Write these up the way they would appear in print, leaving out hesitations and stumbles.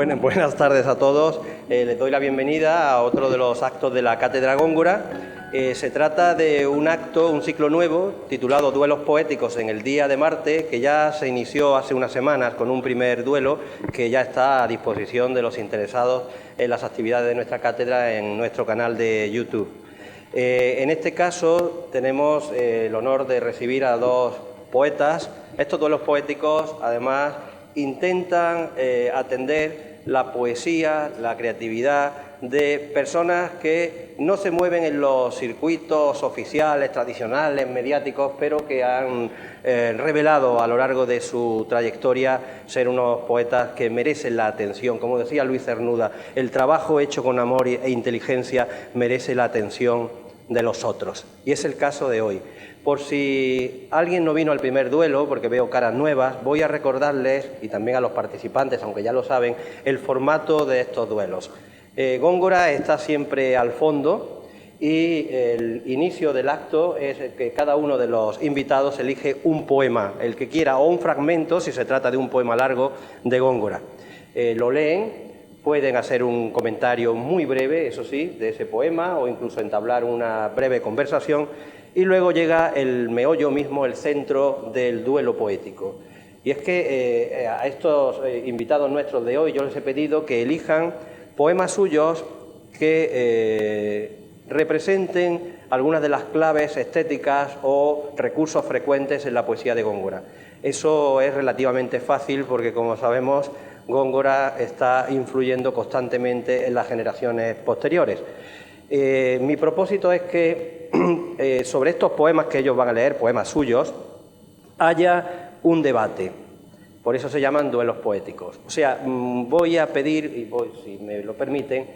Buenas tardes a todos. Les doy la bienvenida a otro de los actos de la Cátedra Góngora. Se trata de un acto, un ciclo nuevo, titulado Duelos Poéticos en el Día de Marte, que ya se inició hace unas semanas con un primer duelo que ya está a disposición de los interesados en las actividades de nuestra cátedra en nuestro canal de YouTube. En este caso tenemos el honor de recibir a dos poetas. Estos duelos poéticos, además, intentan atender la poesía, la creatividad de personas que no se mueven en los circuitos oficiales, tradicionales, mediáticos, pero que han revelado a lo largo de su trayectoria ser unos poetas que merecen la atención. Como decía Luis Cernuda, el trabajo hecho con amor e inteligencia merece la atención de los otros. Y es el caso de hoy. Por si alguien no vino al primer duelo, porque veo caras nuevas, voy a recordarles, y también a los participantes, aunque ya lo saben, el formato de estos duelos. Góngora está siempre al fondo y el inicio del acto es que cada uno de los invitados elige un poema, el que quiera, o un fragmento, si se trata de un poema largo, de Góngora. Lo leen, pueden hacer un comentario muy breve, eso sí, de ese poema, o incluso entablar una breve conversación, y luego llega el meollo mismo, el centro del duelo poético. Y es que a estos invitados nuestros de hoy yo les he pedido que elijan poemas suyos que representen algunas de las claves estéticas o recursos frecuentes en la poesía de Góngora. Eso es relativamente fácil porque, como sabemos, Góngora está influyendo constantemente en las generaciones posteriores. Mi propósito es que sobre estos poemas que ellos van a leer, poemas suyos, haya un debate. Por eso se llaman duelos poéticos. O sea, voy a pedir, y si me lo permiten,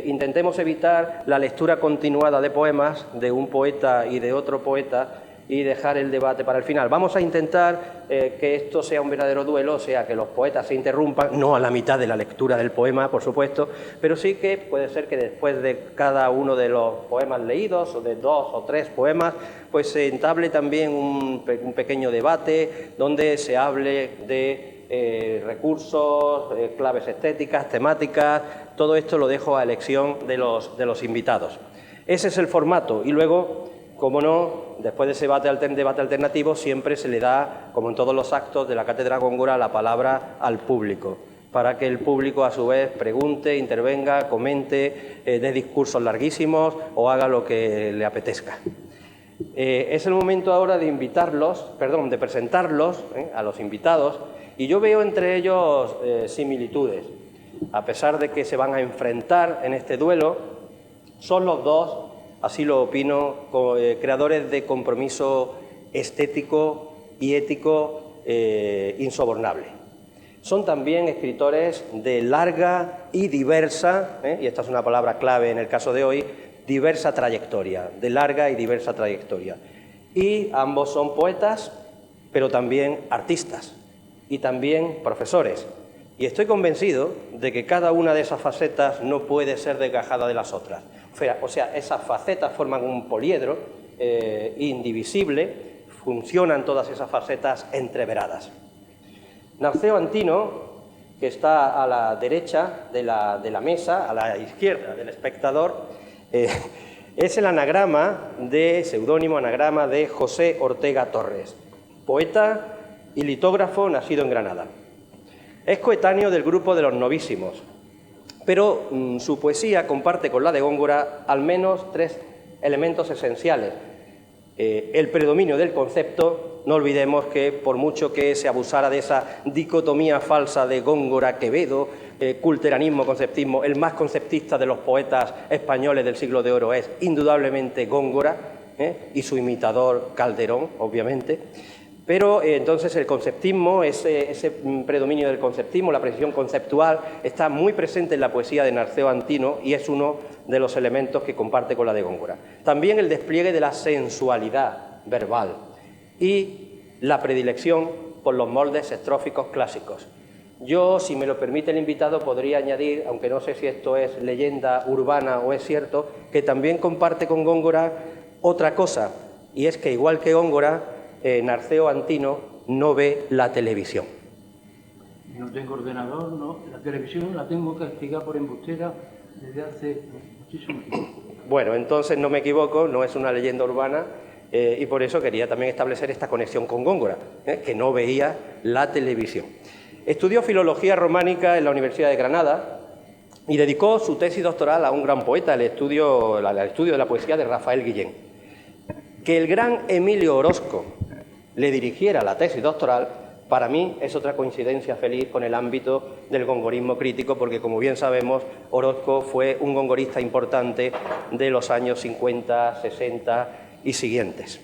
intentemos evitar la lectura continuada de poemas de un poeta y de otro poeta y dejar el debate para el final. Vamos a intentar que esto sea un verdadero duelo, o sea, que los poetas se interrumpan, no a la mitad de la lectura del poema, por supuesto, pero sí que puede ser que después de cada uno de los poemas leídos, o de 2 o 3 poemas, pues se entable también un pequeño debate donde se hable de recursos, claves estéticas, temáticas. Todo esto lo dejo a elección de los invitados. Ese es el formato y luego, como no, después de ese debate alternativo siempre se le da, como en todos los actos de la Cátedra Góngora, la palabra al público, para que el público a su vez pregunte, intervenga, comente, dé discursos larguísimos o haga lo que le apetezca. Es el momento ahora de de presentarlos a los invitados, y yo veo entre ellos similitudes. A pesar de que se van a enfrentar en este duelo, son los dos, así lo opino, creadores de compromiso estético y ético insobornable. Son también escritores de larga y diversa, y esta es una palabra clave en el caso de hoy, diversa trayectoria, de larga y diversa trayectoria. Y ambos son poetas, pero también artistas y también profesores. Y estoy convencido de que cada una de esas facetas no puede ser desgajada de las otras. O sea, esas facetas forman un poliedro indivisible, funcionan todas esas facetas entreveradas. Narceo Antino, que está a la derecha de la mesa, a la izquierda del espectador, es el seudónimo anagrama de José Ortega Torres, poeta y litógrafo nacido en Granada. Es coetáneo del grupo de los Novísimos, pero su poesía comparte con la de Góngora al menos 3 elementos esenciales. El predominio del concepto, no olvidemos que por mucho que se abusara de esa dicotomía falsa de Góngora-Quevedo, culteranismo-conceptismo, el más conceptista de los poetas españoles del siglo de oro es indudablemente Góngora, y su imitador Calderón, obviamente. Pero entonces el conceptismo, ese predominio del conceptismo, la precisión conceptual, está muy presente en la poesía de Narceo Antino y es uno de los elementos que comparte con la de Góngora. También el despliegue de la sensualidad verbal y la predilección por los moldes estróficos clásicos. Yo, si me lo permite el invitado, podría añadir, aunque no sé si esto es leyenda urbana o es cierto, que también comparte con Góngora otra cosa, y es que igual que Góngora, Narceo Antino no ve la televisión. No tengo ordenador, no. La televisión la tengo castigada por embustera desde hace muchísimo tiempo. Bueno, entonces no me equivoco, no es una leyenda urbana y por eso quería también establecer esta conexión con Góngora, que no veía la televisión. Estudió Filología Románica en la Universidad de Granada y dedicó su tesis doctoral a un gran poeta, al estudio de la poesía de Rafael Guillén. Que el gran Emilio Orozco le dirigiera la tesis doctoral, para mí es otra coincidencia feliz con el ámbito del gongorismo crítico, porque, como bien sabemos, Orozco fue un gongorista importante de los años 50, 60 y siguientes.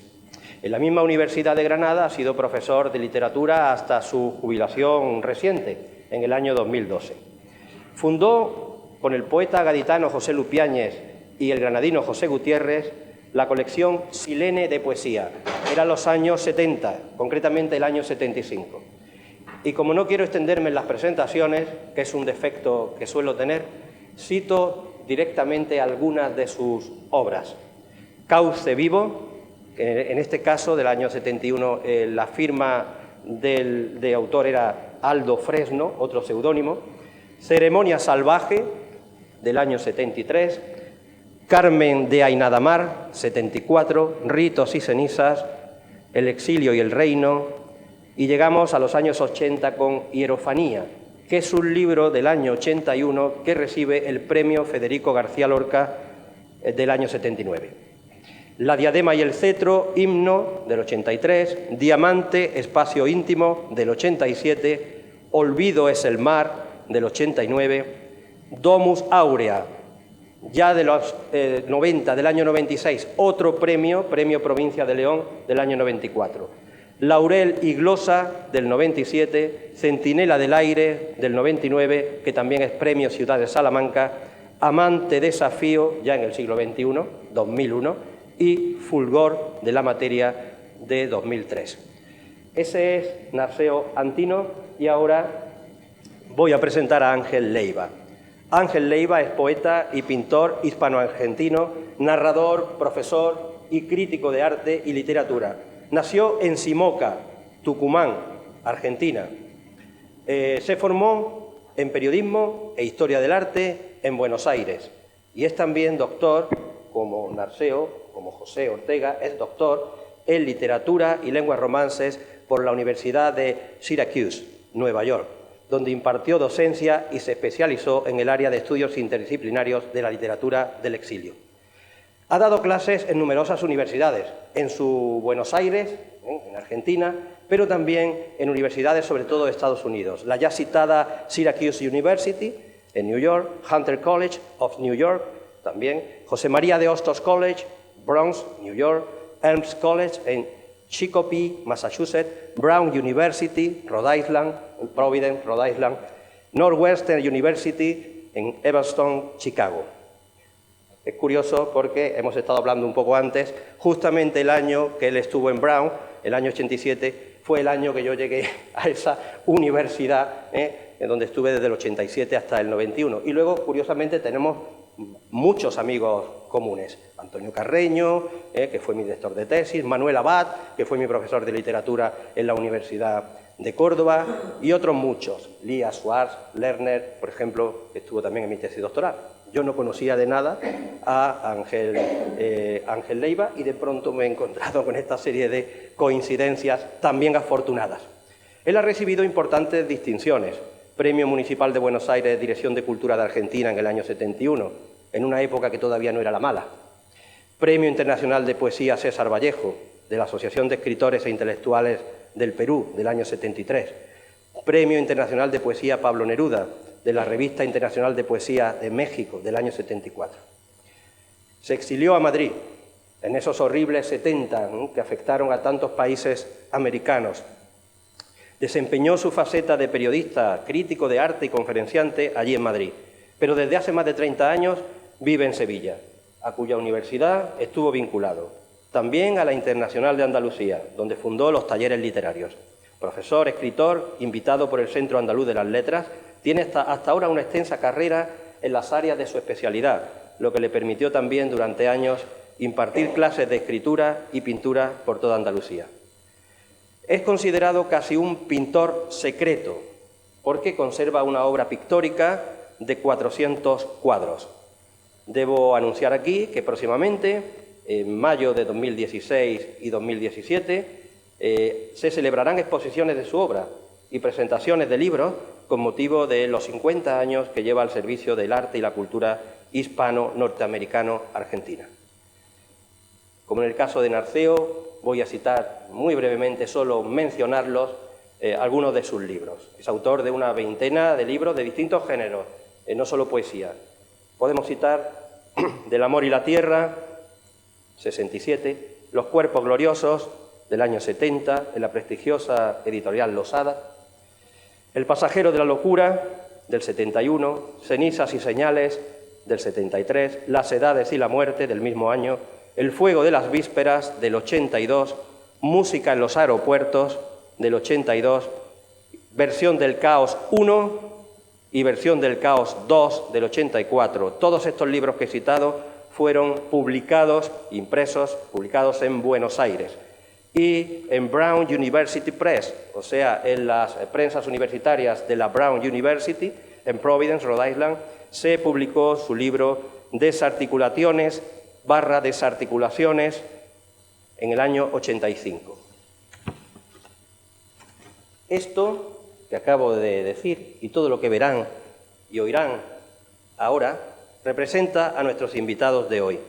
En la misma Universidad de Granada ha sido profesor de literatura hasta su jubilación reciente, en el año 2012. Fundó, con el poeta gaditano José Lupiáñez y el granadino José Gutiérrez, la colección Silene de poesía. Eran los años 70, concretamente el año 75. Y como no quiero extenderme en las presentaciones, que es un defecto que suelo tener, cito directamente algunas de sus obras. Cauce vivo, en este caso del año 71, la firma de autor era Aldo Fresno, otro seudónimo. Ceremonia salvaje, del año 73. Carmen de Ainadamar, 74, Ritos y cenizas, El exilio y el reino, y llegamos a los años 80 con Hierofanía, que es un libro del año 81 que recibe el premio Federico García Lorca del año 79. La diadema y el cetro, himno, del 83, Diamante, espacio íntimo, del 87, Olvido es el mar, del 89, Domus Aurea, ya de los 90, del año 96, otro premio, Premio Provincia de León, del año 94. Laurel y glosa, del 97, Centinela del aire, del 99, que también es Premio Ciudad de Salamanca, Amante desafío, ya en el siglo XXI, 2001, y Fulgor de la materia, de 2003. Ese es Narceo Antino y ahora voy a presentar a Ángel Leiva. Ángel Leiva es poeta y pintor hispano-argentino, narrador, profesor y crítico de arte y literatura. Nació en Simoca, Tucumán, Argentina. Se formó en periodismo e historia del arte en Buenos Aires y es también doctor, como Narceo, como José Ortega, es doctor en literatura y lenguas romances por la Universidad de Syracuse, Nueva York, donde impartió docencia y se especializó en el área de estudios interdisciplinarios de la literatura del exilio. Ha dado clases en numerosas universidades, en su Buenos Aires, en Argentina, pero también en universidades, sobre todo de Estados Unidos. La ya citada Syracuse University, en New York, Hunter College of New York, también José María de Hostos College, Bronx, New York, Elms College en Chicopee, Massachusetts, Brown University, Rhode Island, Providence, Rhode Island, Northwestern University en Evanston, Chicago. Es curioso porque hemos estado hablando un poco antes, justamente el año que él estuvo en Brown, el año 87, fue el año que yo llegué a esa universidad, en donde estuve desde el 87 hasta el 91. Y luego, curiosamente, tenemos muchos amigos comunes. Antonio Carreño, que fue mi director de tesis, Manuel Abad, que fue mi profesor de literatura en la Universidad de Córdoba, y otros muchos. Lía Schwartz, Lerner, por ejemplo, que estuvo también en mi tesis doctoral. Yo no conocía de nada a Ángel Leiva y de pronto me he encontrado con esta serie de coincidencias también afortunadas. Él ha recibido importantes distinciones. Premio Municipal de Buenos Aires, Dirección de Cultura de Argentina en el año 71, en una época que todavía no era la mala. Premio Internacional de Poesía César Vallejo, de la Asociación de Escritores e Intelectuales del Perú, del año 73. Premio Internacional de Poesía Pablo Neruda, de la Revista Internacional de Poesía de México, del año 74. Se exilió a Madrid, en esos horribles 70 que afectaron a tantos países americanos. Desempeñó su faceta de periodista, crítico de arte y conferenciante allí en Madrid, pero desde hace más de 30 años vive en Sevilla, a cuya universidad estuvo vinculado. También a la Internacional de Andalucía, donde fundó los talleres literarios. Profesor, escritor, invitado por el Centro Andaluz de las Letras, tiene hasta ahora una extensa carrera en las áreas de su especialidad, lo que le permitió también durante años impartir clases de escritura y pintura por toda Andalucía. Es considerado casi un pintor secreto porque conserva una obra pictórica de 400 cuadros. Debo anunciar aquí que próximamente, en mayo de 2016 y 2017, se celebrarán exposiciones de su obra y presentaciones de libros con motivo de los 50 años que lleva al servicio del arte y la cultura hispano-norteamericano-argentina. Como en el caso de Narceo, voy a citar muy brevemente, solo mencionarlos, algunos de sus libros. Es autor de una veintena de libros de distintos géneros, no solo poesía. Podemos citar Del amor y la tierra, 67, Los cuerpos gloriosos, del año 70, en la prestigiosa editorial Losada, El pasajero de la locura, del 71, Cenizas y señales, del 73, Las edades y la muerte, del mismo año, El fuego de las vísperas, del 82, Música en los aeropuertos, del 82, Versión del caos 1 y Versión del caos 2, del 84. Todos estos libros que he citado fueron publicados, impresos, publicados en Buenos Aires y en Brown University Press, o sea, en las prensas universitarias de la Brown University, en Providence, Rhode Island, se publicó su libro Desarticulaciones/Desarticulaciones en el año 85. Esto que acabo de decir y todo lo que verán y oirán ahora representa a nuestros invitados de hoy.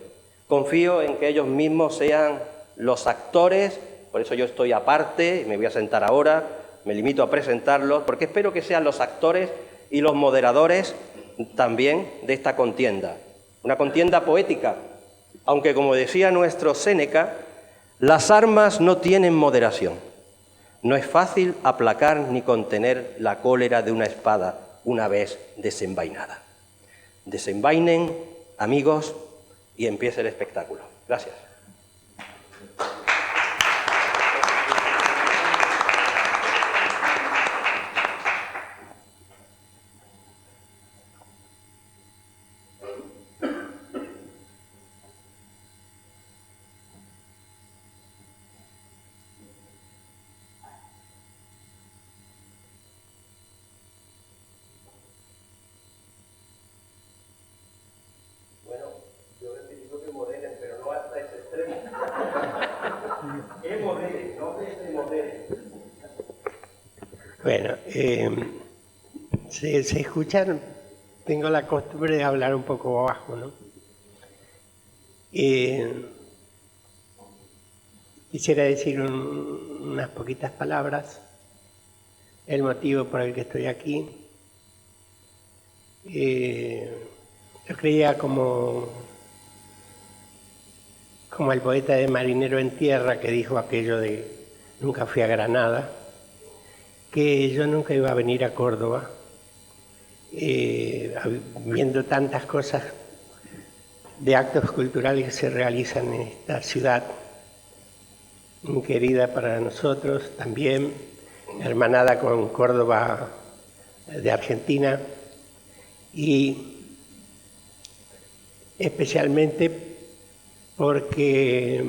Confío en que ellos mismos sean los actores, por eso yo estoy aparte, me voy a sentar ahora, me limito a presentarlos, porque espero que sean los actores y los moderadores también de esta contienda. Una contienda poética, aunque como decía nuestro Séneca, las armas no tienen moderación. No es fácil aplacar ni contener la cólera de una espada una vez desenvainada. Desenvainen, amigos, y empiece el espectáculo. Gracias. Bueno, se escuchan, tengo la costumbre de hablar un poco bajo, ¿no? Quisiera decir unas poquitas palabras, el motivo por el que estoy aquí. Yo creía como el poeta de Marinero en Tierra que dijo aquello de nunca fui a Granada, que yo nunca iba a venir a Córdoba, viendo tantas cosas de actos culturales que se realizan en esta ciudad, muy querida para nosotros, también hermanada con Córdoba de Argentina, y especialmente porque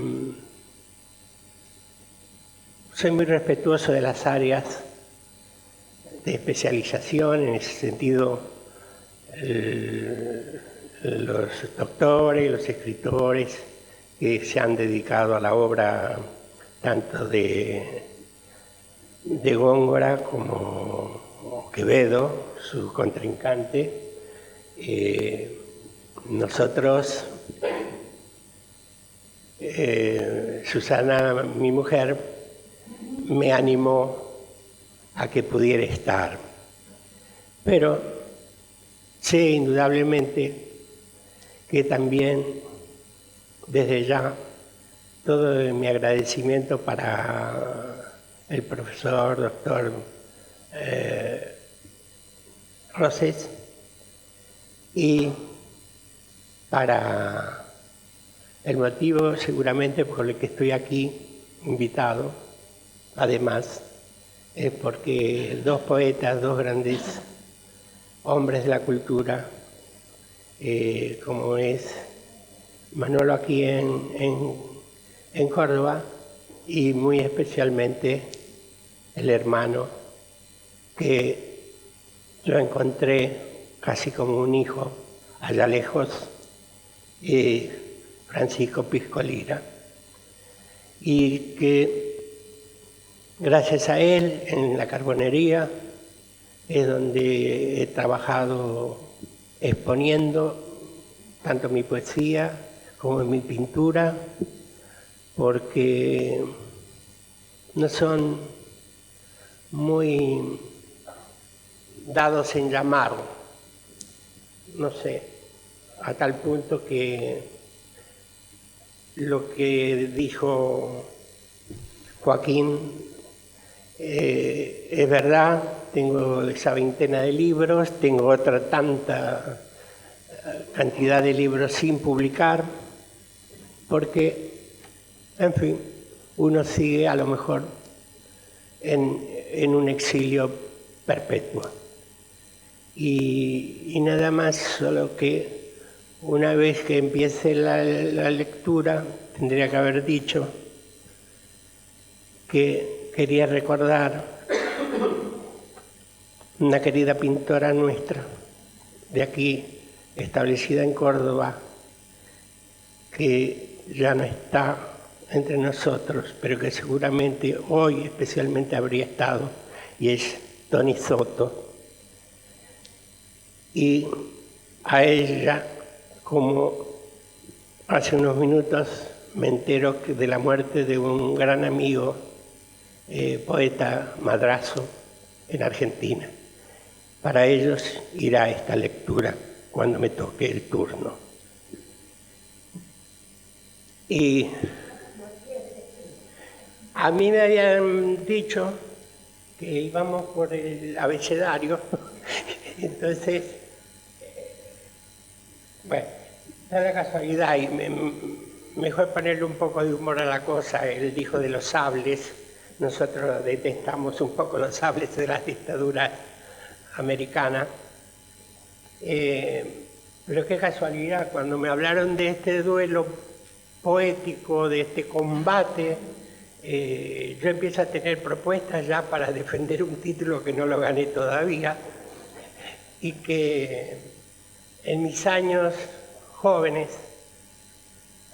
soy muy respetuoso de las áreas de especialización, en ese sentido los doctores, los escritores que se han dedicado a la obra tanto de Góngora como Quevedo, su contrincante. Nosotros, Susana, mi mujer, me animó a que pudiera estar. Pero sé indudablemente que también desde ya todo mi agradecimiento para el profesor doctor Rosés y para el motivo seguramente por el que estoy aquí invitado, además, es porque dos poetas, dos grandes hombres de la cultura, como es Manolo aquí en Córdoba y muy especialmente el hermano que yo encontré casi como un hijo, allá lejos, Francisco Piscolira, y que gracias a él en la carbonería es donde he trabajado exponiendo tanto mi poesía como mi pintura, porque no son muy dados en llamar, no sé, a tal punto que lo que dijo Joaquín es verdad. Tengo esa veintena de libros, tengo otra tanta cantidad de libros sin publicar, porque, en fin, uno sigue a lo mejor en un exilio perpetuo. Y nada más, solo que una vez que empiece la lectura, tendría que haber dicho que quería recordar una querida pintora nuestra, de aquí, establecida en Córdoba, que ya no está entre nosotros, pero que seguramente hoy especialmente habría estado, y es Toni Soto. Y a ella, como hace unos minutos me entero de la muerte de un gran amigo, poeta Madrazo, en Argentina. Para ellos irá esta lectura cuando me toque el turno. Y a mí me habían dicho que íbamos por el abecedario, entonces, bueno, da la casualidad y mejor ponerle un poco de humor a la cosa. Él dijo de los sables, nosotros detestamos un poco los sables de las dictaduras americanas, pero qué casualidad, cuando me hablaron de este duelo poético, de este combate, yo empiezo a tener propuestas ya para defender un título que no lo gané todavía, y que en mis años jóvenes,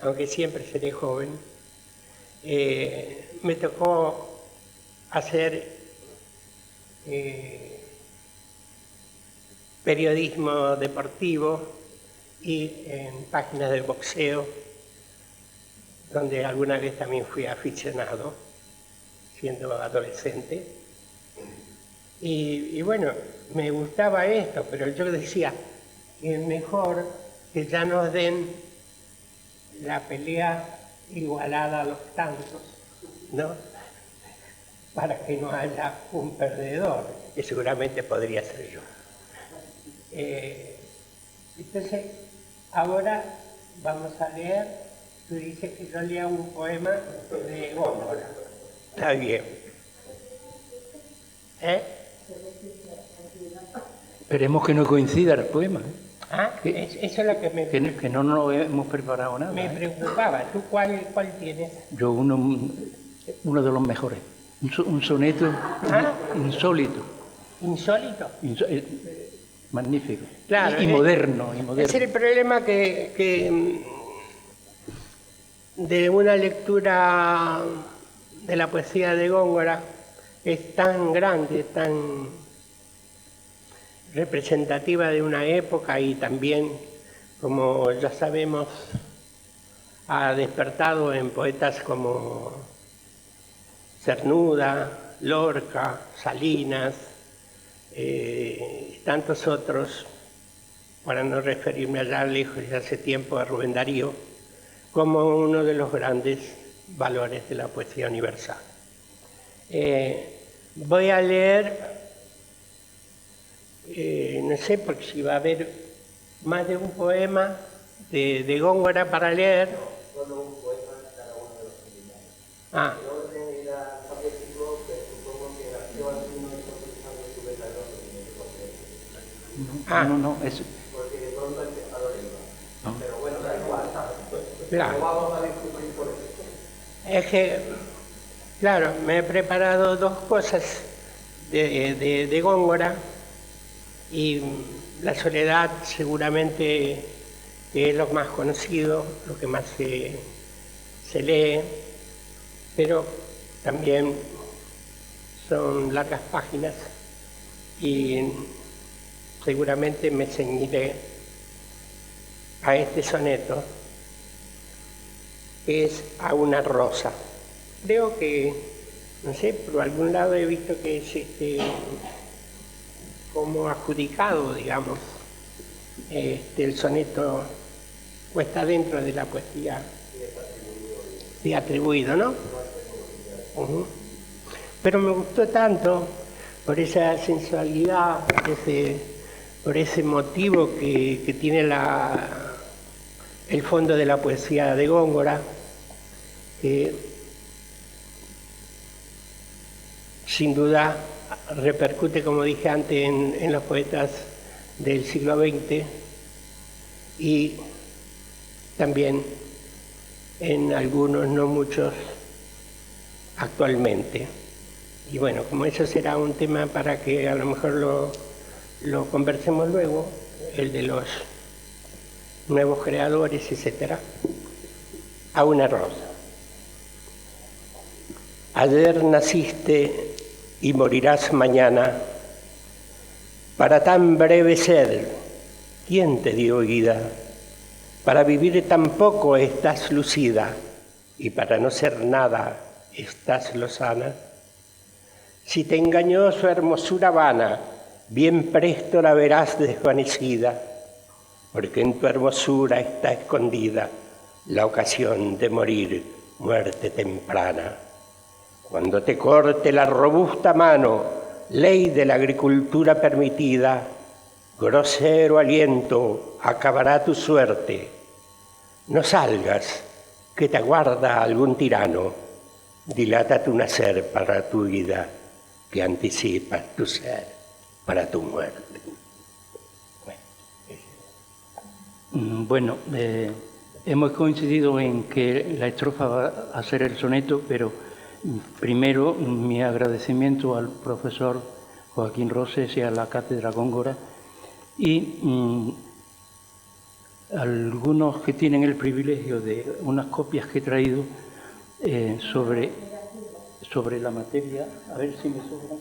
aunque siempre seré joven, me tocó hacer periodismo deportivo y en páginas del boxeo, donde alguna vez también fui aficionado, siendo adolescente. Y bueno, me gustaba esto, pero yo decía que es mejor que ya nos den la pelea igualada a los tantos, ¿no? Para que no haya un perdedor, que seguramente podría ser yo. Entonces, ahora vamos a leer, tú dices que yo lea un poema de Góngora. Está bien. Esperemos que no coincida el poema. Eso es lo que me... Que no nos hemos preparado nada. Me preocupaba. ¿Tú cuál tienes? Yo uno de los mejores. Un soneto insólito. ¿Insólito? Magnífico. Claro, y moderno. Ese es el problema que de una lectura de la poesía de Góngora es tan grande, tan representativa de una época, y también, como ya sabemos, ha despertado en poetas como Cernuda, Lorca, Salinas, tantos otros, para no referirme allá lejos de hace tiempo a Rubén Darío, como uno de los grandes valores de la poesía universal. Voy a leer, no sé, porque si va a haber más de un poema de Góngora para leer. Solo un poema cada uno de los invitados. El orden era alfabético, pero supongo que nació alguno de esos utilizando su letra de orden. No, eso. Porque de pronto ha empezado el libro. Pero bueno, da igual, ¿sabes? Claro. No vamos a discutir por eso. Es que, claro, me he preparado dos cosas de Góngora, Y la soledad seguramente que es lo más conocido, lo que más se lee, pero también son largas páginas y seguramente me ceñiré a este soneto, que es A una rosa. Creo que, no sé, por algún lado he visto que es como adjudicado, digamos, el soneto, o está dentro de la poesía, sí, atribuido, ¿no? Pero me gustó tanto por esa sensualidad, por ese motivo que tiene el fondo de la poesía de Góngora, que sin duda repercute, como dije antes, en los poetas del siglo XX y también en algunos, no muchos, actualmente. Y bueno, como eso será un tema para que a lo mejor lo conversemos luego, el de los nuevos creadores, etc. A una rosa. Ayer naciste y morirás mañana. Para tan breve ser, ¿quién te dio vida? Para vivir tan poco estás lucida y para no ser nada estás lozana. Si te engañó su hermosura vana, bien presto la verás desvanecida, porque en tu hermosura está escondida la ocasión de morir muerte temprana. Cuando te corte la robusta mano, ley de la agricultura permitida, grosero aliento acabará tu suerte. No salgas, que te aguarda algún tirano, dilata tu nacer para tu vida, que anticipa tu ser para tu muerte. Bueno, hemos coincidido en que la estrofa va a ser el soneto, pero primero mi agradecimiento al profesor Joaquín Roses y a la Cátedra Góngora y algunos que tienen el privilegio de unas copias que he traído sobre la materia. A ver si me sobran.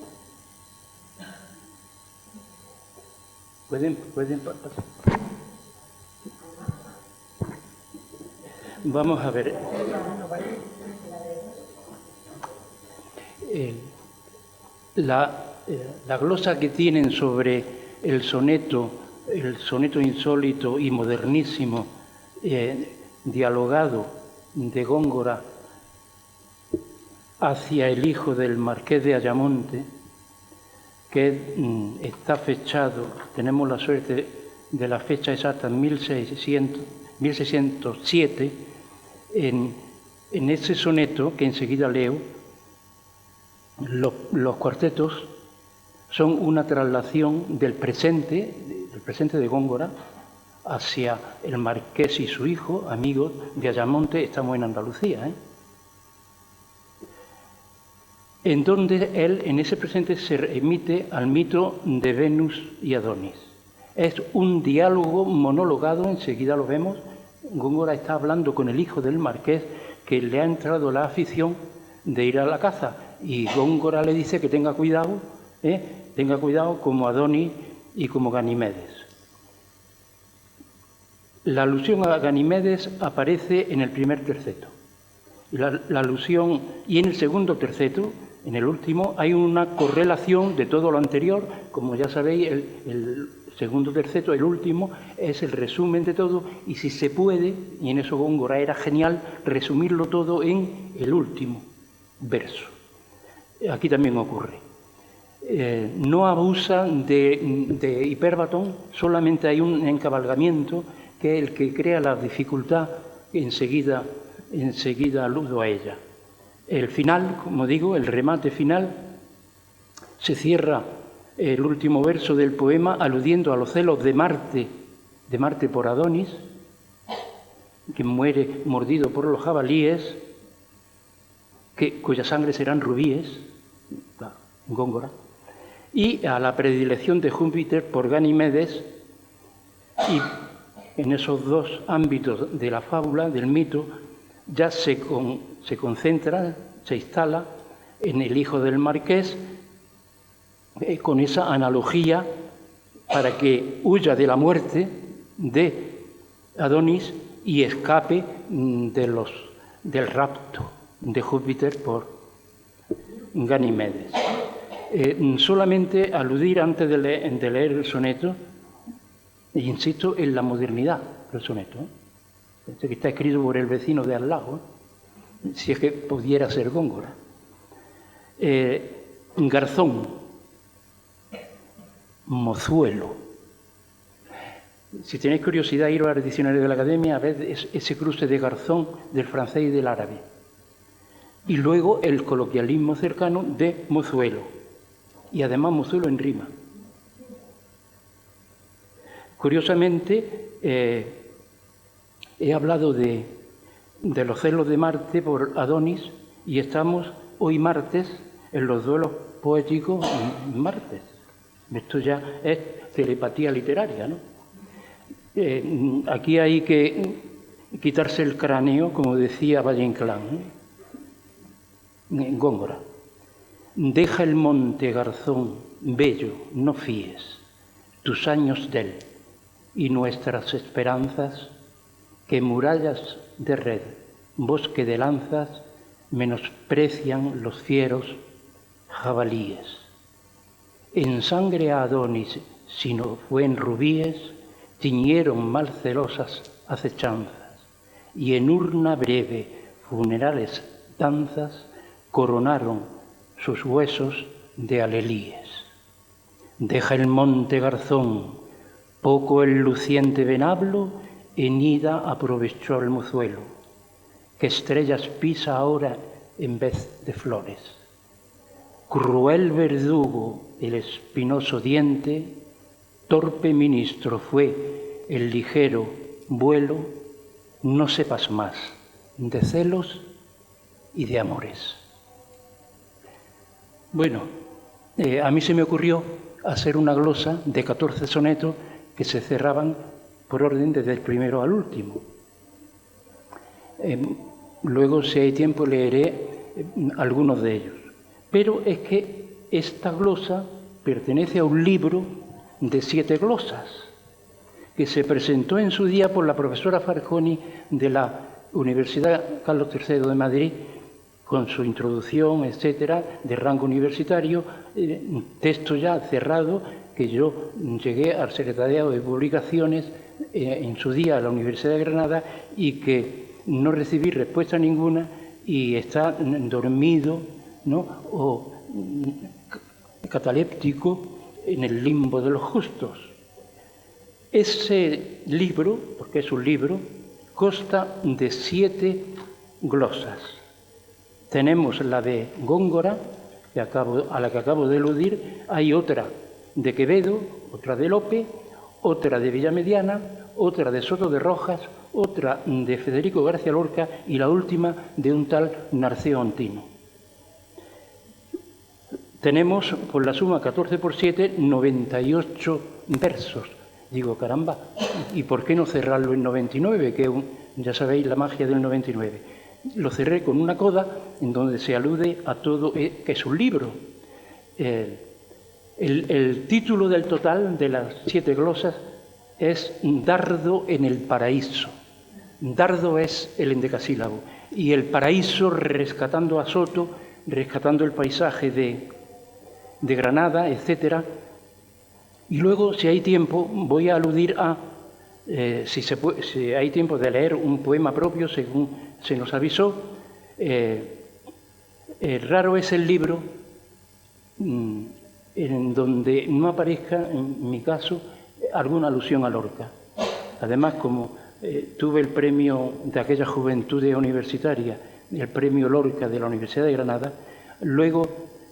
¿Pueden pasar? Vamos a ver. La glosa que tienen sobre el soneto insólito y modernísimo, dialogado de Góngora hacia el hijo del marqués de Ayamonte, que está fechado, tenemos la suerte de la fecha exacta, en 1607, en ese soneto, que enseguida leo, los cuartetos son una traslación del presente de Góngora hacia el marqués y su hijo, amigos de Ayamonte. Estamos en Andalucía, en donde él, en ese presente, se remite al mito de Venus y Adonis. Es un diálogo monologado, enseguida lo vemos. Góngora está hablando con el hijo del marqués, que le ha entrado la afición de ir a la caza, y Góngora le dice que tenga cuidado como Adonis y como Ganimedes. La alusión a Ganimedes aparece en el primer terceto. La alusión, y en el segundo terceto, en el último, hay una correlación de todo lo anterior. Como ya sabéis, el segundo terceto, el último, es el resumen de todo, y si se puede, y en eso Góngora era genial, resumirlo todo en el último verso. Aquí también ocurre. No abusan de hipérbaton, solamente hay un encabalgamiento que es el que crea la dificultad, enseguida aludo a ella. El final, como digo, el remate final, se cierra el último verso del poema aludiendo a los celos de Marte por Adonis, que muere mordido por los jabalíes, cuya sangre serán rubíes, Góngora, y a la predilección de Júpiter por Ganimedes, y en esos dos ámbitos de la fábula, del mito, ya se concentra, se instala en el hijo del marqués, con esa analogía para que huya de la muerte de Adonis y escape del rapto de Júpiter por Ganimedes. Solamente aludir antes de leer el soneto, e insisto en la modernidad del soneto, que está escrito por el vecino de al lado, si es que pudiera ser Góngora. Garzón, mozuelo. Si tenéis curiosidad, iros al diccionario de la Academia a ver ese cruce de garzón del francés y del árabe. Y luego el coloquialismo cercano de mozuelo. Y además mozuelo en rima. Curiosamente, he hablado de los celos de Marte por Adonis y estamos hoy martes en los duelos poéticos martes. Esto ya es telepatía literaria, ¿no? Aquí hay que quitarse el cráneo, como decía Valle Inclán, en Góngora. Deja el monte, garzón, bello, no fíes tus años de él y nuestras esperanzas, que murallas de red, bosque de lanzas, menosprecian los fieros jabalíes. En sangre a Adonis, si no fue en rubíes, tiñeron mal celosas acechanzas, y en urna breve, funerales danzas, coronaron sus huesos de alelíes. Deja el monte, garzón, poco el luciente venablo, en ida aprovechó el mozuelo, que estrellas pisa ahora en vez de flores. Cruel verdugo, el espinoso diente, torpe ministro fue el ligero vuelo, no sepas más de celos y de amores. Bueno, a mí se me ocurrió hacer una glosa de 14 sonetos que se cerraban por orden desde el primero al último. Luego, si hay tiempo, leeré algunos de ellos. Pero es que esta glosa pertenece a un libro de 7 glosas que se presentó en su día por la profesora Farconi de la Universidad Carlos III de Madrid, con su introducción, etcétera, de rango universitario, texto ya cerrado, que yo llegué al Secretariado de Publicaciones en su día a la Universidad de Granada y que no recibí respuesta ninguna y está dormido, ¿no?, o cataléptico en el limbo de los justos. Ese libro, porque es un libro, consta de 7 glosas. Tenemos la de Góngora, a la que acabo de eludir, hay otra de Quevedo, otra de Lope, otra de Villamediana, otra de Soto de Rojas, otra de Federico García Lorca y la última de un tal Narceo Antino. Tenemos, por la suma 14 por 7, 98 versos. Digo, caramba, ¿y por qué no cerrarlo en 99? Que ya sabéis la magia del 99. Lo cerré con una coda en donde se alude a todo, que es un libro. El título del total de las 7 glosas es Dardo en el paraíso. Dardo es el endecasílabo. Y el paraíso rescatando a Soto, rescatando el paisaje de Granada, etcétera. Y luego, si hay tiempo, voy a aludir a, si hay tiempo de leer un poema propio, según se nos avisó. Raro es el libro en donde no aparezca, en mi caso, alguna alusión a Lorca. Además, como tuve el premio de aquella juventud universitaria, el premio Lorca de la Universidad de Granada, luego,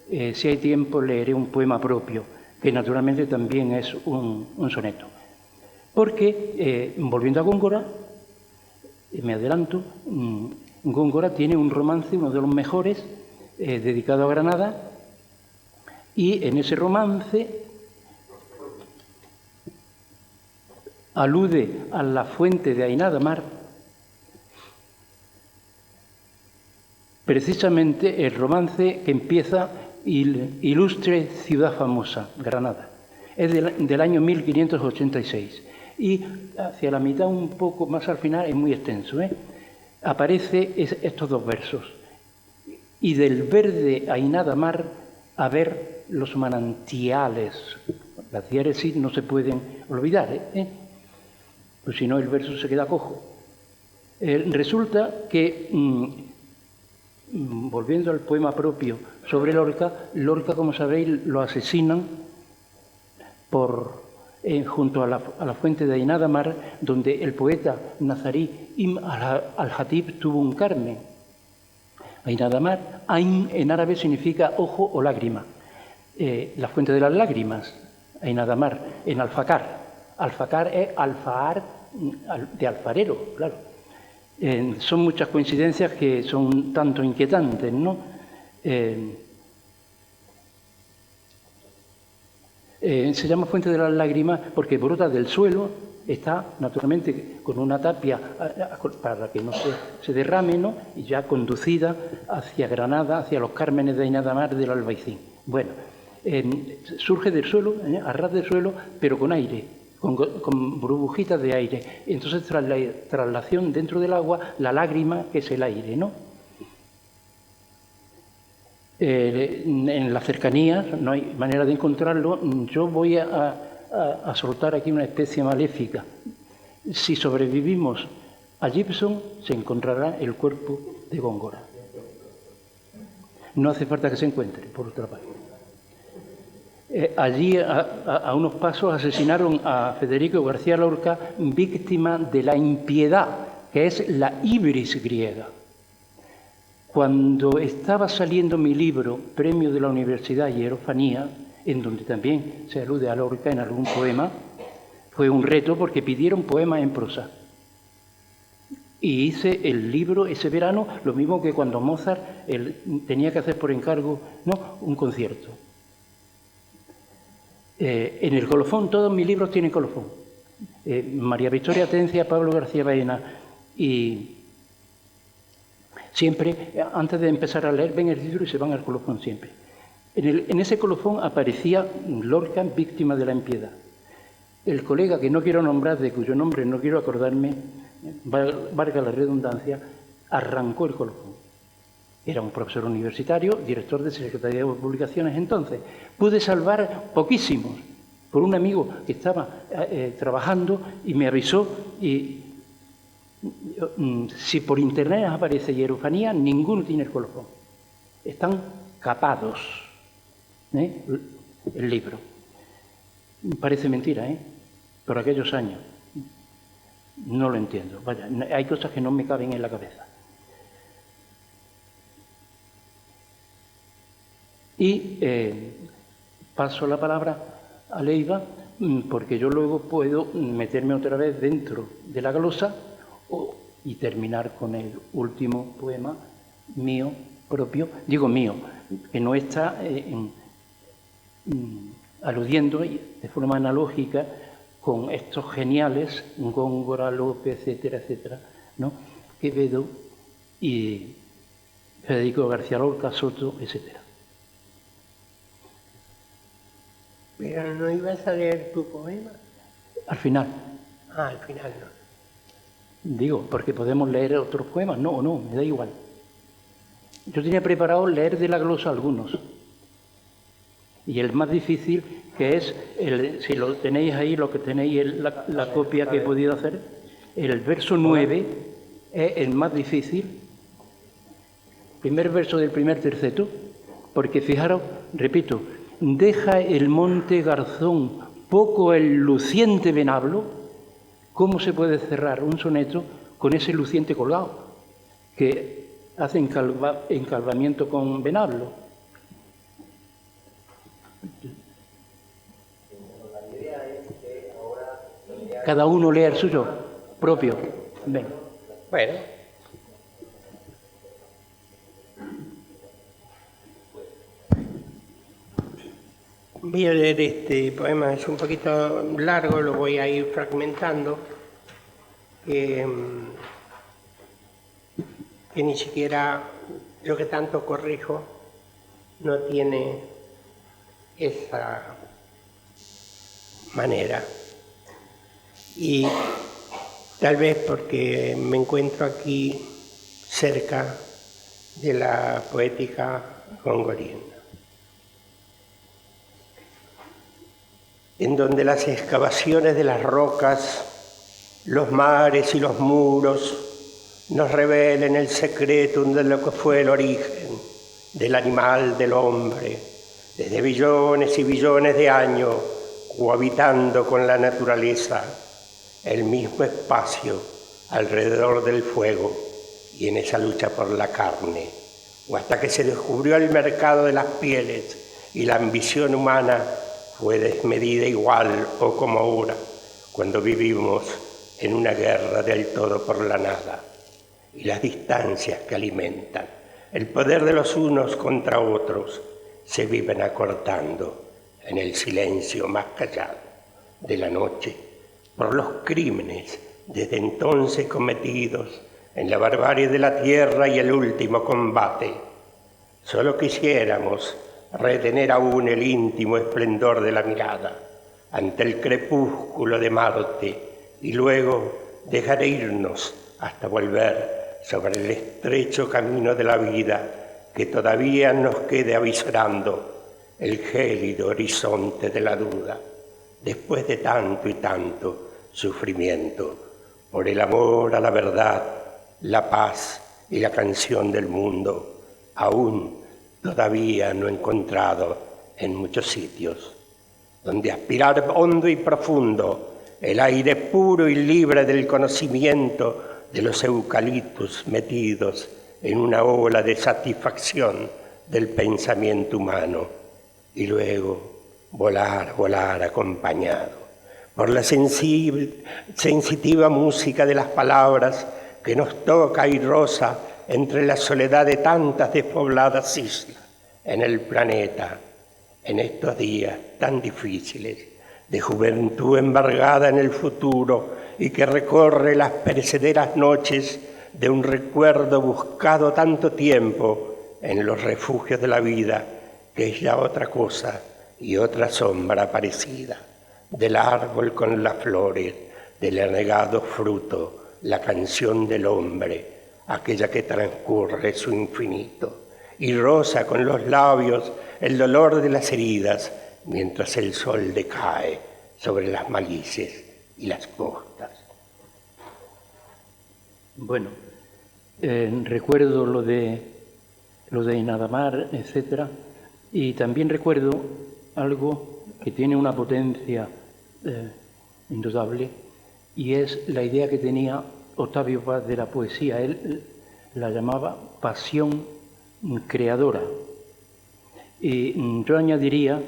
si hay tiempo, leeré un poema propio, que naturalmente también es un soneto. Porque, volviendo a Góngora, me adelanto, Góngora tiene un romance, uno de los mejores, dedicado a Granada, Y en ese romance alude a la fuente de Ainadamar, precisamente el romance que empieza Ilustre ciudad famosa, Granada. Es del año 1586. Y hacia la mitad, un poco más al final, es muy extenso, aparece estos dos versos. Y del verde Ainadamar a ver los manantiales. Las diéresis no se pueden olvidar, pues si no el verso se queda cojo. Resulta que, volviendo al poema propio sobre Lorca, como sabéis, lo asesinan junto a la fuente de Ainadamar, donde el poeta nazarí Ibn al-Hatib tuvo un Carmen. Ainadamar, Ain en árabe significa ojo o lágrima. La fuente de las lágrimas, Ainadamar, en Alfacar. Alfacar es alfaar de alfarero, claro. Son muchas coincidencias que son tanto inquietantes, ¿no? Se llama fuente de las lágrimas porque brota del suelo, está naturalmente con una tapia para que no se derrame, ¿no? Y ya conducida hacia Granada, hacia los Cármenes de Ainadamar del Albaicín. Bueno, surge del suelo, a ras del suelo, pero con aire, con burbujitas de aire. Entonces, tras la traslación dentro del agua, la lágrima, que es el aire, ¿no? En las cercanías, no hay manera de encontrarlo, yo voy a soltar aquí una especie maléfica. Si sobrevivimos a Gibson, se encontrará el cuerpo de Góngora. No hace falta que se encuentre, por otra parte. Allí, a unos pasos, asesinaron a Federico García Lorca, víctima de la impiedad, que es la ibris griega. Cuando estaba saliendo mi libro, Premio de la Universidad Hierofanía, en donde también se alude a Lorca en algún poema, fue un reto porque pidieron poemas en prosa. Y hice el libro ese verano, lo mismo que cuando Mozart tenía que hacer por encargo, ¿no?, un concierto. En el colofón, todos mis libros tienen colofón. María Victoria Atencia, Pablo García Baena, y siempre, antes de empezar a leer, ven el libro y se van al colofón siempre. En ese colofón aparecía Lorca, víctima de la impiedad. El colega, que no quiero nombrar, de cuyo nombre no quiero acordarme, valga la redundancia, arrancó el colofón. Era un profesor universitario, director de Secretaría de Publicaciones entonces. Pude salvar poquísimos por un amigo que estaba trabajando y me avisó. Y si por internet aparece Hierofanía, ninguno tiene el colofón. Están capados, el libro. Parece mentira, por aquellos años. No lo entiendo. Vaya, hay cosas que no me caben en la cabeza. Y paso la palabra a Leiva, porque yo luego puedo meterme otra vez dentro de la glosa y terminar con el último poema mío propio, digo mío, que no está aludiendo de forma analógica con estos geniales, Góngora, López, etcétera, ¿no?, Quevedo y Federico García Lorca, Soto, etcétera. ¿Pero no ibas a leer tu poema? Al final. Ah, al final no. Digo, porque podemos leer otros poemas. No, me da igual. Yo tenía preparado leer de la glosa algunos. Y el más difícil, que es, si lo tenéis ahí, lo que tenéis, la copia que he podido hacer, el verso 9 es el más difícil. Primer verso del primer terceto, porque fijaros, repito, deja el monte Garzón poco el luciente venablo. ¿Cómo se puede cerrar un soneto con ese luciente colgado que hace encalvamiento con venablo? Cada uno lea el suyo propio. Ven. Bueno. Voy a leer este poema, es un poquito largo, lo voy a ir fragmentando, que ni siquiera yo que tanto corrijo no tiene esa manera. Y tal vez porque me encuentro aquí cerca de la poética gongoriana, en donde las excavaciones de las rocas, los mares y los muros nos revelen el secreto de lo que fue el origen del animal, del hombre, desde billones y billones de años, cohabitando con la naturaleza, el mismo espacio alrededor del fuego y en esa lucha por la carne, o hasta que se descubrió el mercado de las pieles y la ambición humana fue desmedida igual o como ahora, cuando vivimos en una guerra del todo por la nada, y las distancias que alimentan el poder de los unos contra otros se viven acortando en el silencio más callado de la noche por los crímenes desde entonces cometidos en la barbarie de la tierra y el último combate. Solo quisiéramos retener aún el íntimo esplendor de la mirada ante el crepúsculo de Marte y luego dejar irnos hasta volver sobre el estrecho camino de la vida que todavía nos quede avisorando el gélido horizonte de la duda, después de tanto y tanto sufrimiento, por el amor a la verdad, la paz y la canción del mundo, aún todavía no encontrado en muchos sitios, donde aspirar hondo y profundo el aire puro y libre del conocimiento de los eucaliptus metidos en una ola de satisfacción del pensamiento humano, y luego volar, volar acompañado por la sensitiva música de las palabras que nos toca y roza entre la soledad de tantas despobladas islas en el planeta, en estos días tan difíciles de juventud embargada en el futuro y que recorre las perecederas noches de un recuerdo buscado tanto tiempo en los refugios de la vida, que es ya otra cosa y otra sombra parecida, del árbol con las flores, del anegado fruto, la canción del hombre, aquella que transcurre su infinito, y roza con los labios el dolor de las heridas, mientras el sol decae sobre las malices y las costas. Bueno, recuerdo lo de Inadamar, etcétera, y también recuerdo algo que tiene una potencia indudable, y es la idea que tenía Octavio Paz de la poesía. Él la llamaba pasión creadora. Y yo añadiría,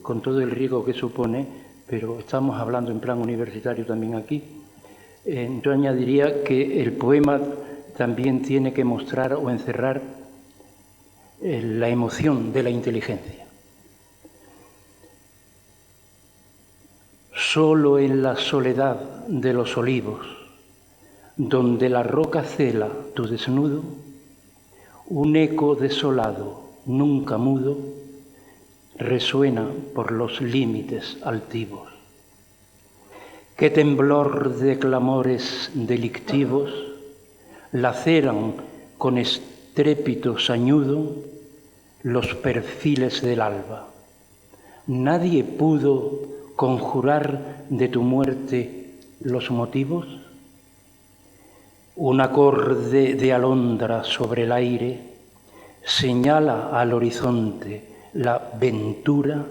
con todo el riesgo que supone, pero estamos hablando en plan universitario también aquí, yo añadiría que el poema también tiene que mostrar o encerrar la emoción de la inteligencia. Solo en la soledad de los olivos, donde la roca cela tu desnudo, un eco desolado, nunca mudo, resuena por los límites altivos. Qué temblor de clamores delictivos laceran con estrépito sañudo los perfiles del alba. Nadie pudo conjurar de tu muerte los motivos. Un acorde de alondra sobre el aire señala al horizonte la ventura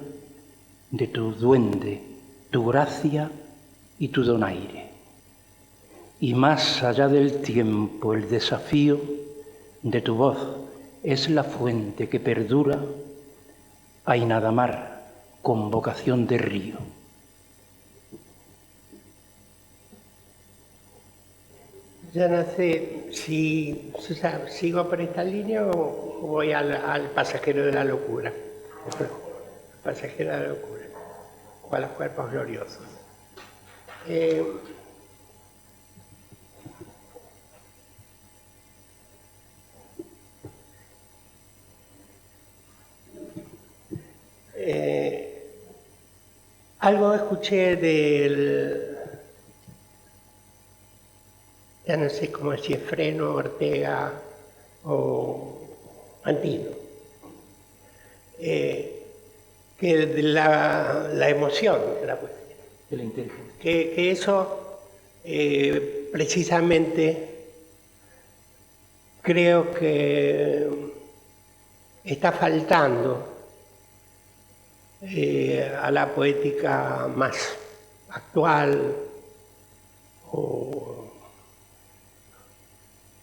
de tu duende, tu gracia y tu donaire. Y más allá del tiempo, el desafío de tu voz es la fuente que perdura a Inadamar con vocación de río. Ya no sé si sigo por esta línea o voy al pasajero de la locura. pasajera de la locura, o a los cuerpos gloriosos. Algo escuché ya no sé cómo si es Freno, Ortega o Antino, que de la emoción de la poesía. De la inteligencia. Que eso precisamente creo que está faltando a la poética más actual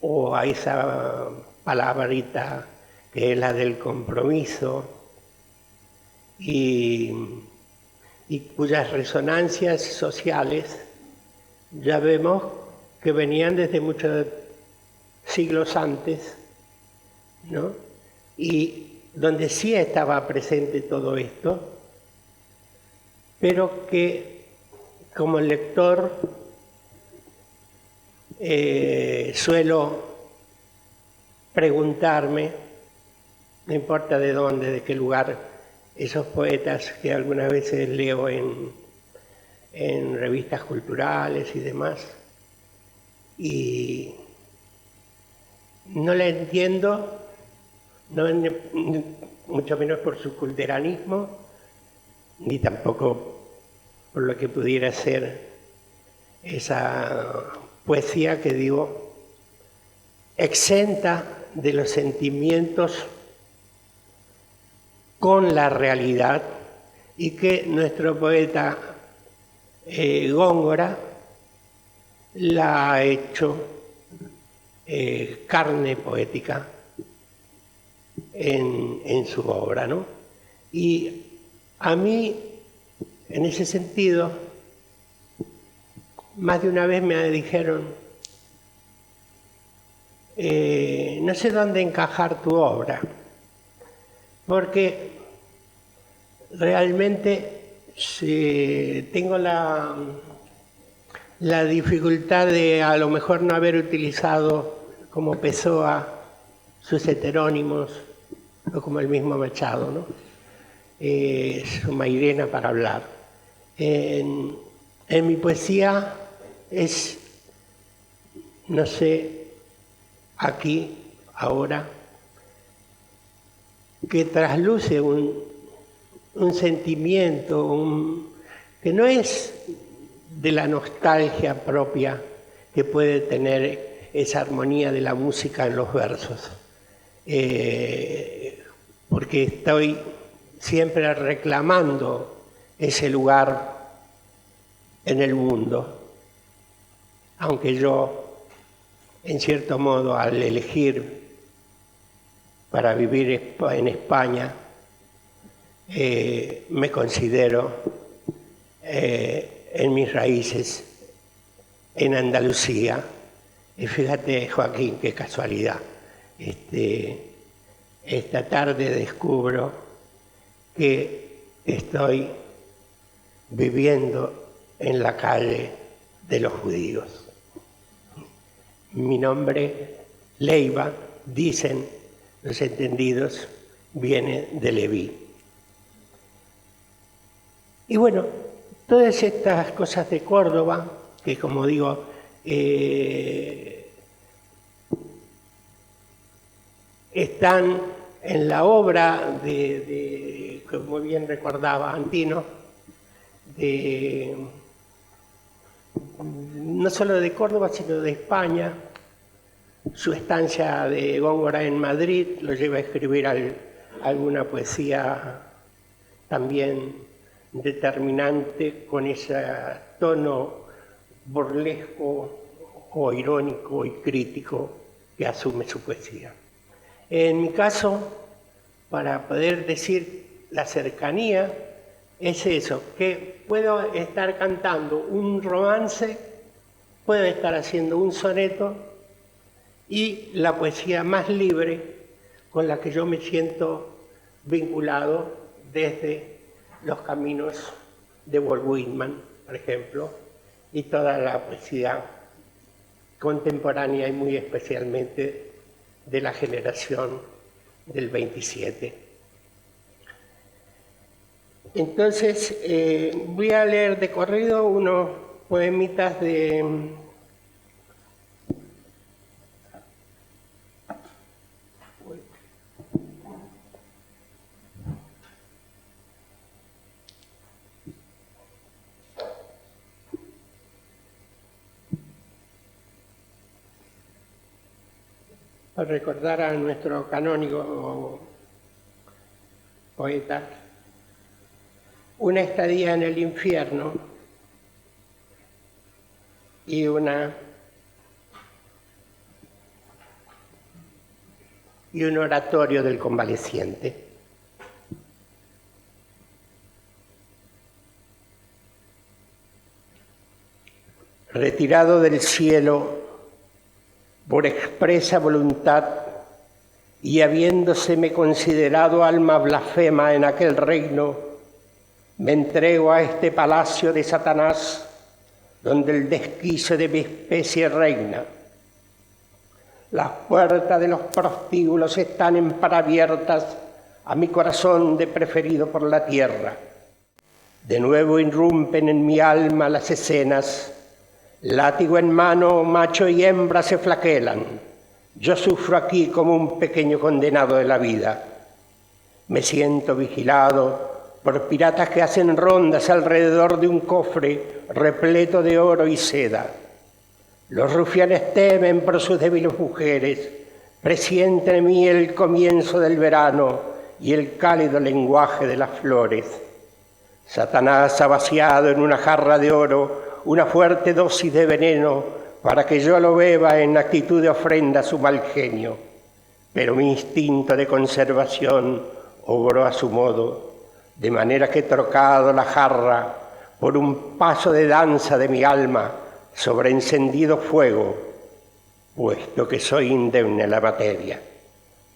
o a esa palabrita que es la del compromiso y cuyas resonancias sociales ya vemos que venían desde muchos siglos antes, ¿no? Y donde sí estaba presente todo esto, pero que como lector suelo preguntarme, no importa de dónde, de qué lugar, esos poetas que algunas veces leo en revistas culturales y demás, y no la entiendo, no, mucho menos por su culteranismo, ni tampoco por lo que pudiera ser esa poesía que digo, exenta de los sentimientos con la realidad, y que nuestro poeta Góngora la ha hecho carne poética en su obra, ¿no? Y a mí, en ese sentido, más de una vez me dijeron, no sé dónde encajar tu obra, porque realmente tengo la dificultad de a lo mejor no haber utilizado como Pessoa sus heterónimos, o como el mismo Machado, ¿no? Su Mairena para hablar. En mi poesía es, no sé, aquí, ahora, que trasluce un sentimiento que no es de la nostalgia propia que puede tener esa armonía de la música en los versos, porque estoy siempre reclamando ese lugar en el mundo, aunque yo, en cierto modo, al elegir para vivir en España, me considero en mis raíces en Andalucía. Y fíjate, Joaquín, qué casualidad. Esta tarde descubro que estoy viviendo en la calle de los judíos. Mi nombre, Leiva, dicen los entendidos, viene de Leví. Y bueno, todas estas cosas de Córdoba, que como digo, están en la obra de como bien recordaba Antino, no solo de Córdoba, sino de España. Su estancia de Góngora en Madrid lo lleva a escribir alguna poesía también determinante, con ese tono burlesco o irónico y crítico que asume su poesía. En mi caso, para poder decir la cercanía, es eso, que puedo estar cantando un romance, puedo estar haciendo un soneto, y la poesía más libre con la que yo me siento vinculado desde los caminos de Walt Whitman, por ejemplo, y toda la poesía contemporánea y muy especialmente de la generación del 27. Entonces, voy a leer de corrido unos poemitas de para recordar a nuestro canónigo poeta. Una estadía en el infierno y un oratorio del convaleciente. Retirado del cielo por expresa voluntad y habiéndoseme considerado alma blasfema en aquel reino, me entrego a este palacio de Satanás, donde el desquicio de mi especie reina. Las puertas de los prostíbulos están emparabiertas a mi corazón de preferido por la tierra. De nuevo irrumpen en mi alma las escenas. Látigo en mano, macho y hembra se flagelan. Yo sufro aquí como un pequeño condenado de la vida. Me siento vigilado por piratas que hacen rondas alrededor de un cofre repleto de oro y seda. Los rufianes temen por sus débiles mujeres, presienten en mí el comienzo del verano y el cálido lenguaje de las flores. Satanás ha vaciado en una jarra de oro una fuerte dosis de veneno para que yo lo beba en actitud de ofrenda a su mal genio. Pero mi instinto de conservación obró a su modo, de manera que he trocado la jarra por un paso de danza de mi alma sobre encendido fuego, puesto que soy indemne a la materia.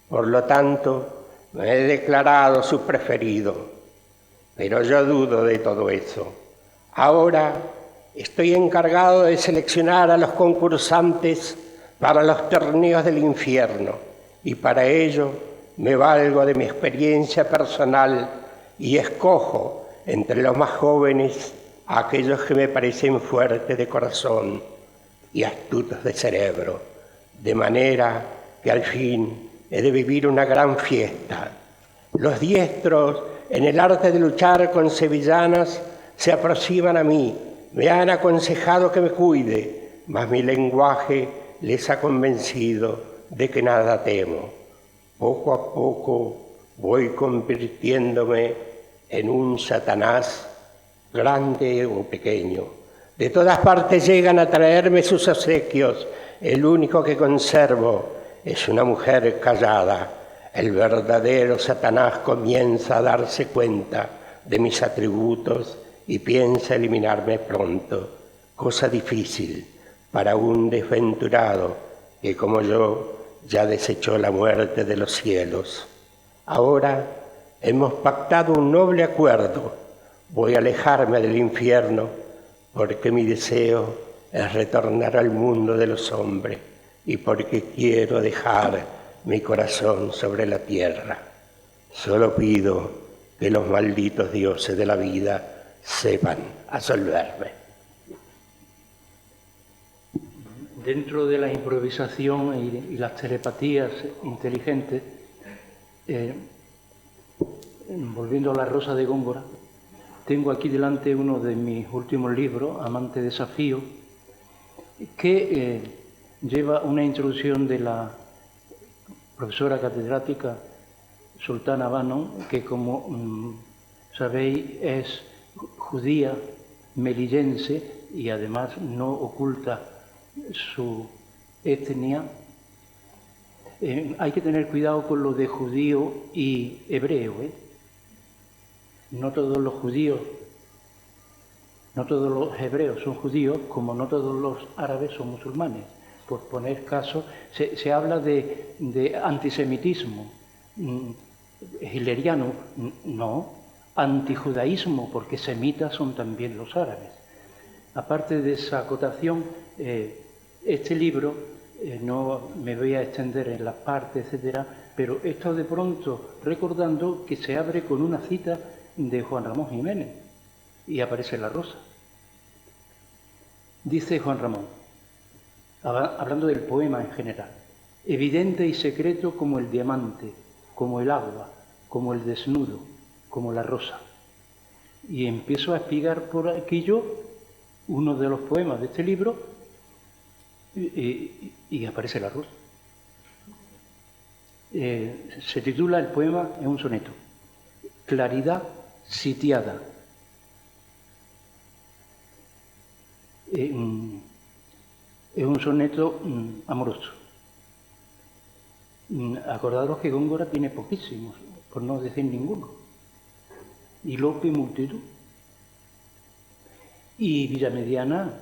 Por lo tanto, me he declarado su preferido, pero yo dudo de todo eso. Ahora estoy encargado de seleccionar a los concursantes para los torneos del infierno, y para ello me valgo de mi experiencia personal y escojo entre los más jóvenes a aquellos que me parecen fuertes de corazón y astutos de cerebro, de manera que al fin he de vivir una gran fiesta. Los diestros en el arte de luchar con sevillanas se aproximan a mí, me han aconsejado que me cuide, mas mi lenguaje les ha convencido de que nada temo. Poco a poco voy convirtiéndome en un Satanás, grande o pequeño. De todas partes llegan a traerme sus obsequios. El único que conservo es una mujer callada. El verdadero Satanás comienza a darse cuenta de mis atributos y piensa eliminarme pronto, cosa difícil para un desventurado que como yo ya desechó la muerte de los cielos. Ahora hemos pactado un noble acuerdo. Voy a alejarme del infierno porque mi deseo es retornar al mundo de los hombres y porque quiero dejar mi corazón sobre la tierra. Solo pido que los malditos dioses de la vida sepan absolverme. Dentro de la improvisación y las telepatías inteligentes, volviendo a La Rosa de Góngora, tengo aquí delante uno de mis últimos libros, Amante Desafío, que lleva una introducción de la profesora catedrática Sultana Bannon, que como sabéis es judía, melillense y además no oculta su etnia. Hay que tener cuidado con lo de judío y hebreo, No todos los judíos, no todos los hebreos son judíos, como no todos los árabes son musulmanes. Por poner caso, se habla de antisemitismo hitleriano. No, antijudaísmo, porque semitas son también los árabes. Aparte de esa acotación, este libro, no me voy a extender en las partes, etcétera, pero he estado de pronto recordando que se abre con una cita de Juan Ramón Jiménez y aparece la rosa. Dice Juan Ramón, hablando del poema en general: evidente y secreto como el diamante, como el agua, como el desnudo, como la rosa. Y empiezo a espigar por aquí yo uno de los poemas de este libro y aparece la rosa. Se titula el poema, es un soneto, Claridad sitiada. Es un soneto amoroso. Acordaros que Góngora tiene poquísimos, por no decir ninguno. Y Lope multitud. Y Villamediana,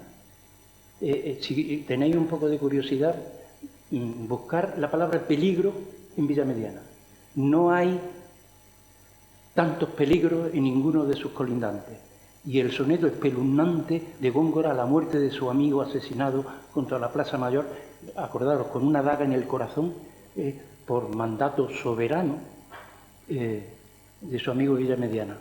si tenéis un poco de curiosidad, buscar la palabra peligro en Villamediana. No hay tantos peligros en ninguno de sus colindantes. Y el soneto espeluznante de Góngora a la muerte de su amigo asesinado contra la Plaza Mayor, acordaros, con una daga en el corazón, por mandato soberano de su amigo Villamediana.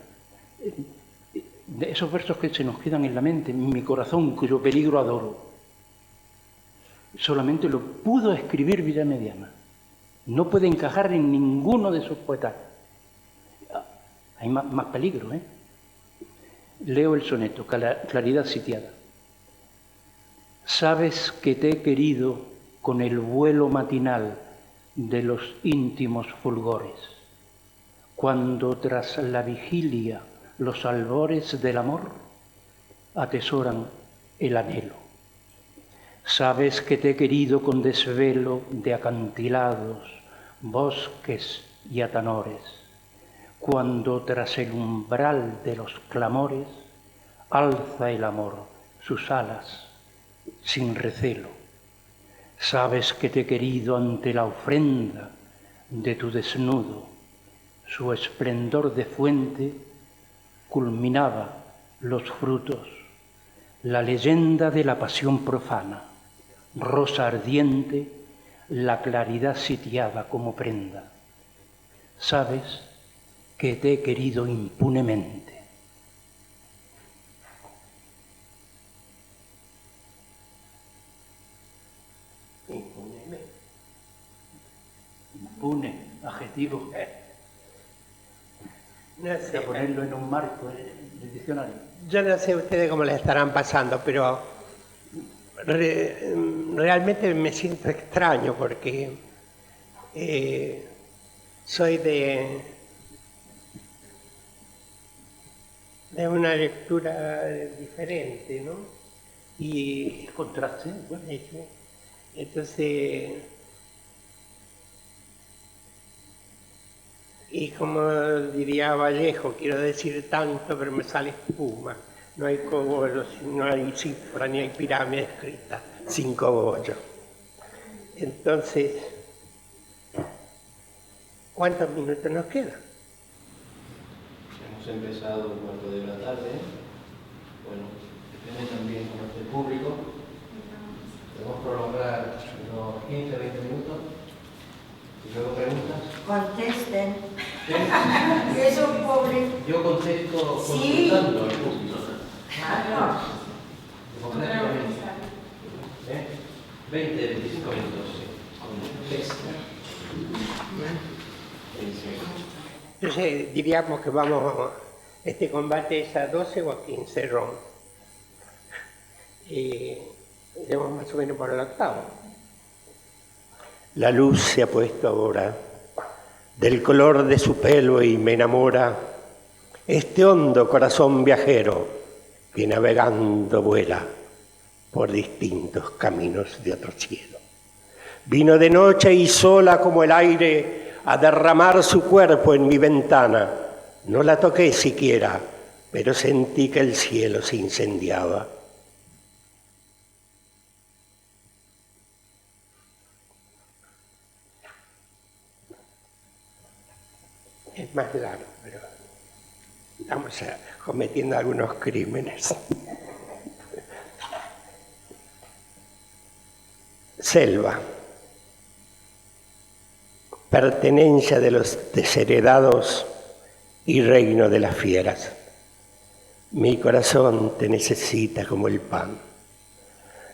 De esos versos que se nos quedan en la mente: mi corazón cuyo peligro adoro, solamente lo pudo escribir Villamediana. No puede encajar en ninguno de sus poetas. Hay más peligro, ¿eh? Leo el soneto, Claridad sitiada. Sabes que te he querido con el vuelo matinal de los íntimos fulgores, cuando tras la vigilia los albores del amor atesoran el anhelo. Sabes que te he querido con desvelo de acantilados, bosques y atanores, cuando tras el umbral de los clamores alza el amor sus alas sin recelo. Sabes que te he querido ante la ofrenda de tu desnudo, su esplendor de fuente culminaba los frutos, la leyenda de la pasión profana, rosa ardiente, la claridad sitiada como prenda. Sabes que te he querido impunemente. Impune, adjetivo. No sé, Para ponerlo en un marco del diccionario. yo no sé ustedes cómo le estarán pasando, pero realmente me siento extraño porque soy de una lectura diferente, ¿no? Y Contraste, bueno. entonces, y como diría Vallejo, quiero decir tanto, pero me sale espuma. No hay cogollo, no hay cifra, ni hay pirámide escrita sin cogollo. Entonces, ¿cuántos minutos nos quedan? Hemos empezado 4:15 de la tarde. Bueno, depende también con el público. Podemos prolongar unos 15-20 minutos. Y luego preguntas. Contesten. Que es un pobre. Yo contesto Sí. consultando al público. Claro. Democráticamente. 20-25 minutos. Entonces, diríamos que este combate es a 12 o a 15 rounds. Y iremos más o menos por el octavo. La luz se ha puesto ahora del color de su pelo y me enamora este hondo corazón viajero que navegando vuela por distintos caminos de otro cielo. Vino de noche y sola como el aire a derramar su cuerpo en mi ventana. No la toqué siquiera, pero sentí que el cielo se incendiaba. Es más largo, pero Estamos cometiendo algunos crímenes. Selva. Pertenencia de los desheredados y reino de las fieras. Mi corazón te necesita como el pan.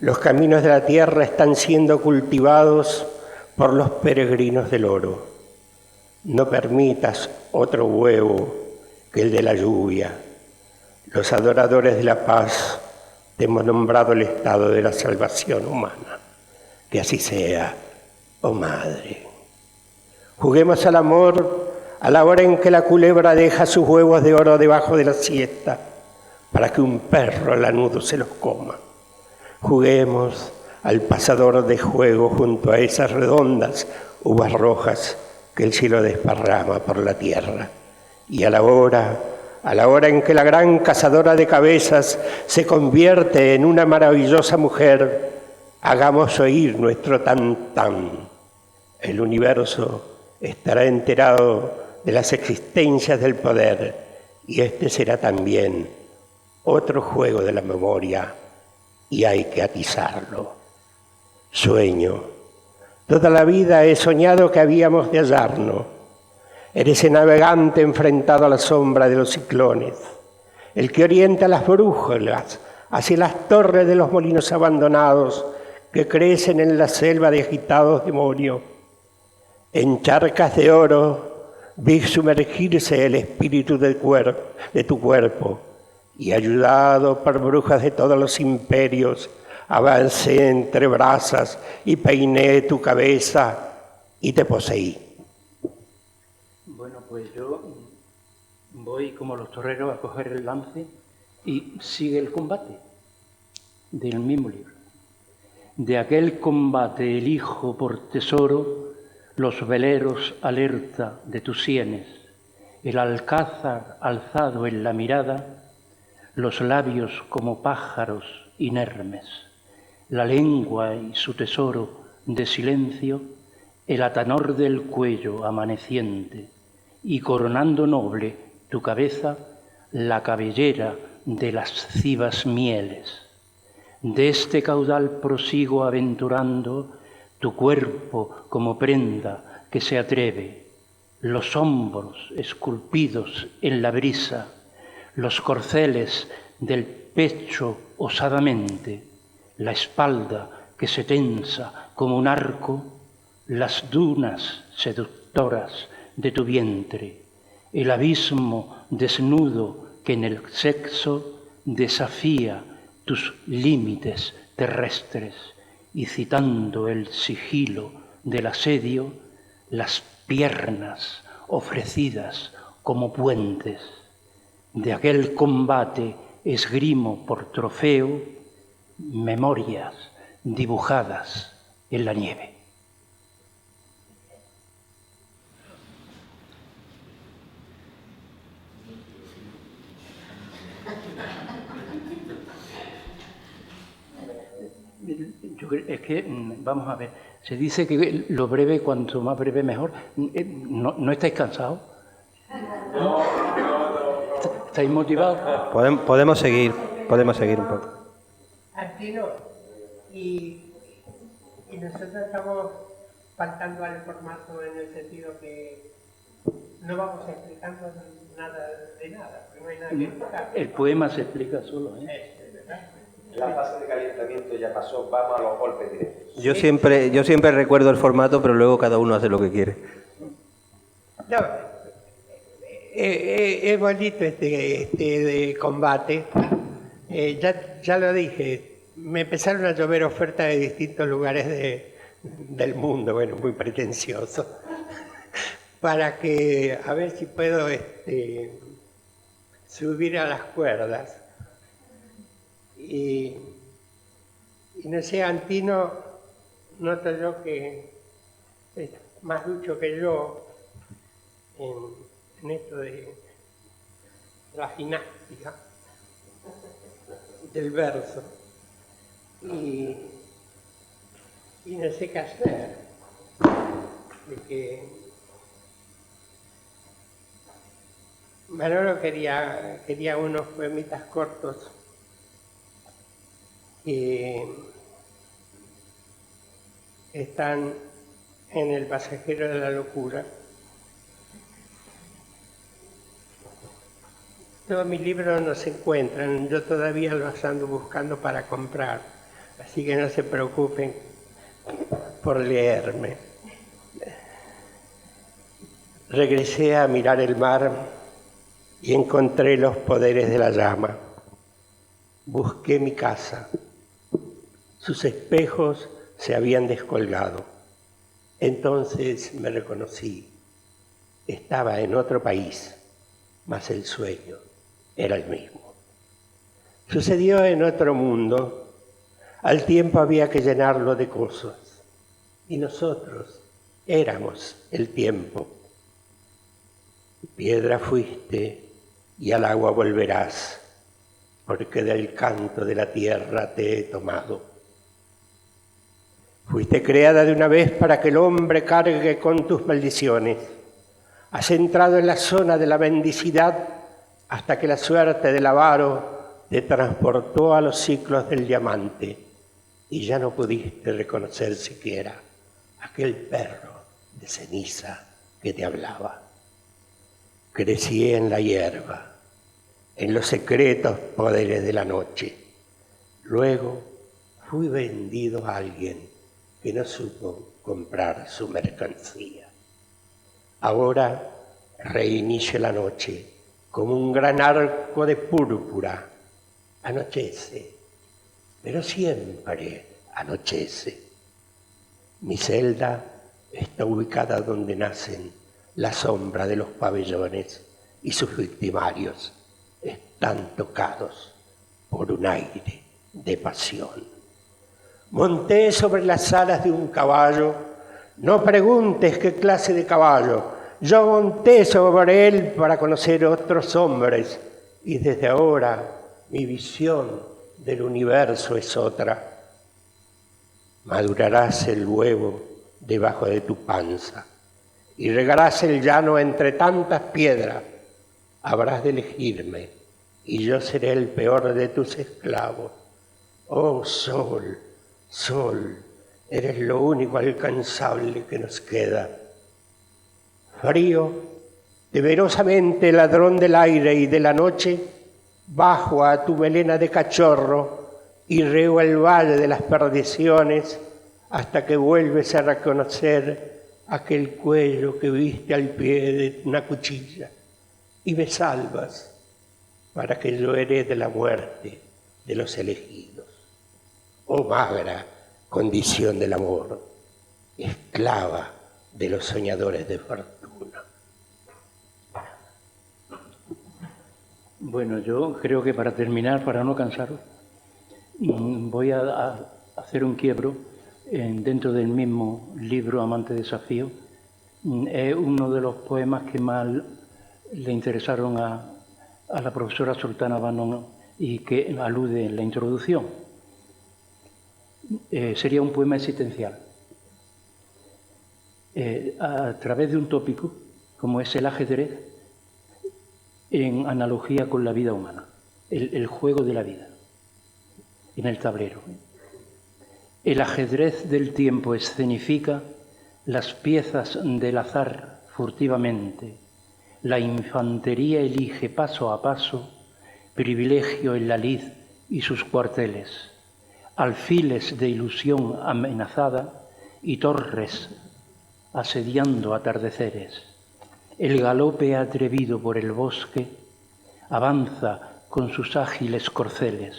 Los caminos de la tierra están siendo cultivados por los peregrinos del oro. No permitas otro huevo que el de la lluvia. Los adoradores de la paz te hemos nombrado el estado de la salvación humana. Que así sea, oh Madre. Juguemos al amor a la hora en que la culebra deja sus huevos de oro debajo de la siesta, para que un perro lanudo se los coma. Juguemos al pasador de juego junto a esas redondas uvas rojas que el cielo desparrama por la tierra. Y a la hora en que la gran cazadora de cabezas se convierte en una maravillosa mujer, hagamos oír nuestro tan-tan. El universo estará enterado de las existencias del poder, y este será también otro juego de la memoria, y hay que atizarlo. Sueño. Toda la vida he soñado que habíamos de hallarnos. Eres el navegante enfrentado a la sombra de los ciclones, el que orienta las brújulas hacia las torres de los molinos abandonados que crecen en la selva de agitados demonios. En charcas de oro vi sumergirse el espíritu de tu cuerpo, y ayudado por brujas de todos los imperios, avancé entre brasas y peiné tu cabeza y te poseí. Bueno, pues yo voy como los toreros a coger el lance y sigue el combate del mismo libro. De aquel combate elijo por tesoro los veleros alerta de tus sienes, el alcázar alzado en la mirada, los labios como pájaros inermes, la lengua y su tesoro de silencio, el atanor del cuello amaneciente, y coronando noble tu cabeza, la cabellera de las civas mieles. De este caudal prosigo aventurando tu cuerpo como prenda que se atreve, los hombros esculpidos en la brisa, los corceles del pecho osadamente, la espalda que se tensa como un arco, las dunas seductoras de tu vientre, el abismo desnudo que en el sexo desafía tus límites terrestres, y citando el sigilo del asedio, las piernas ofrecidas como puentes. De aquel combate esgrimo por trofeo memorias dibujadas en la nieve. Es que, vamos a ver, se dice que lo breve, cuanto más breve mejor. ¿No estáis cansados? ¿Estáis motivados? Podemos seguir un poco. Antino, y nosotros estamos faltando al formato en el sentido que no vamos explicando nada de nada, porque no hay nada que explicar. El poema se explica solo, ¿eh? La fase de calentamiento ya pasó, vamos a los golpes directos. Yo siempre recuerdo el formato, pero luego cada uno hace lo que quiere. No, es bonito este de combate. Ya lo dije, me empezaron a llover ofertas de distintos lugares del mundo, bueno, muy pretencioso, para que a ver si puedo subir a las cuerdas. Y no sé, Antino, noto yo que es más ducho que yo en esto de la gimnástica del verso. Y no sé qué hacer, Manolo quería unos poemitas cortos que están en El pasajero de la locura. Todos mis libros no se encuentran, yo todavía los ando buscando para comprar, así que no se preocupen por leerme. Regresé a mirar el mar y encontré los poderes de la llama. Busqué mi casa. Sus espejos se habían descolgado. Entonces me reconocí. Estaba en otro país, mas el sueño era el mismo. Sucedió en otro mundo. Al tiempo había que llenarlo de cosas. Y nosotros éramos el tiempo. Piedra fuiste y al agua volverás, porque del canto de la tierra te he tomado. Fuiste creada de una vez para que el hombre cargue con tus maldiciones. Has entrado en la zona de la mendicidad hasta que la suerte del avaro te transportó a los ciclos del diamante y ya no pudiste reconocer siquiera aquel perro de ceniza que te hablaba. Crecí en la hierba, en los secretos poderes de la noche. Luego fui vendido a alguien que no supo comprar su mercancía. Ahora reinicio la noche como un gran arco de púrpura. Anochece, pero siempre anochece. Mi celda está ubicada donde nacen la sombra de los pabellones y sus victimarios están tocados por un aire de pasión. Monté sobre las alas de un caballo, no preguntes qué clase de caballo, yo monté sobre él para conocer otros hombres y desde ahora mi visión del universo es otra. Madurarás el huevo debajo de tu panza y regarás el llano entre tantas piedras. Habrás de elegirme y yo seré el peor de tus esclavos. Oh sol, sol, eres lo único alcanzable que nos queda. Frío, temerosamente ladrón del aire y de la noche, bajo a tu melena de cachorro y reo el valle de las perdiciones hasta que vuelves a reconocer aquel cuello que viste al pie de una cuchilla y me salvas para que yo herede la muerte de los elegidos. Oh magra condición del amor, esclava de los soñadores de fortuna. Bueno, yo creo que para terminar, para no cansaros, voy a hacer un quiebro dentro del mismo libro Amante Desafío. Es uno de los poemas que más le interesaron a la profesora Sultana Bannon y que alude en la introducción. Sería un poema existencial. A través de un tópico, como es el ajedrez, en analogía con la vida humana, el juego de la vida, en el tablero. El ajedrez del tiempo escenifica las piezas del azar furtivamente. La infantería elige paso a paso privilegio en la lid y sus cuarteles, alfiles de ilusión amenazada y torres asediando atardeceres. El galope atrevido por el bosque avanza con sus ágiles corceles.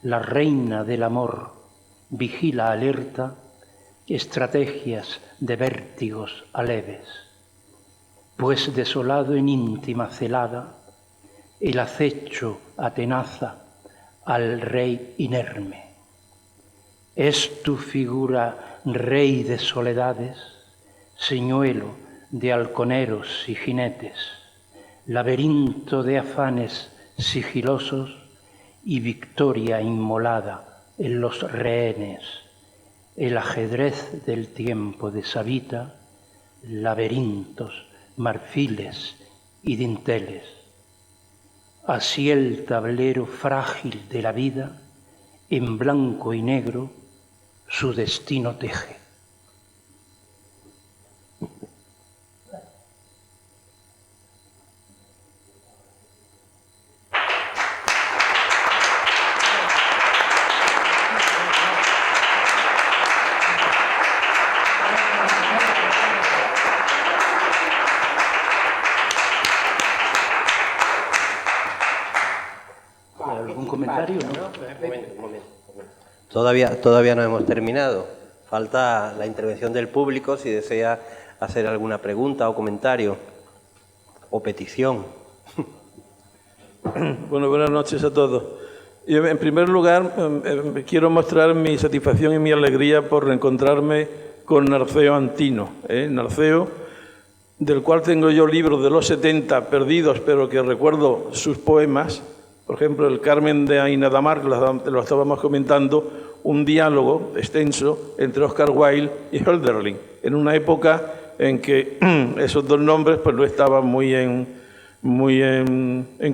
La reina del amor vigila alerta estrategias de vértigos aleves. Pues desolado en íntima celada, el acecho atenaza al rey inerme. Es tu figura rey de soledades, señuelo de halconeros y jinetes, laberinto de afanes sigilosos y victoria inmolada en los rehenes. El ajedrez del tiempo deshabita laberintos, marfiles y dinteles. así el tablero frágil de la vida, en blanco y negro, su destino teje. ¿Algún comentario? ¿No? Un momento. Todavía no hemos terminado. Falta la intervención del público si desea hacer alguna pregunta o comentario o petición. Bueno, buenas noches a todos. Yo, en primer lugar, quiero mostrar mi satisfacción y mi alegría por reencontrarme con Narceo Antino. Narceo, del cual tengo yo libros de los 70 perdidos, pero que recuerdo sus poemas. Por ejemplo, el Carmen de Aina Damar, que lo estábamos comentando, un diálogo extenso entre Oscar Wilde y Hölderlin, en una época en que esos dos nombres pues, no estaban muy en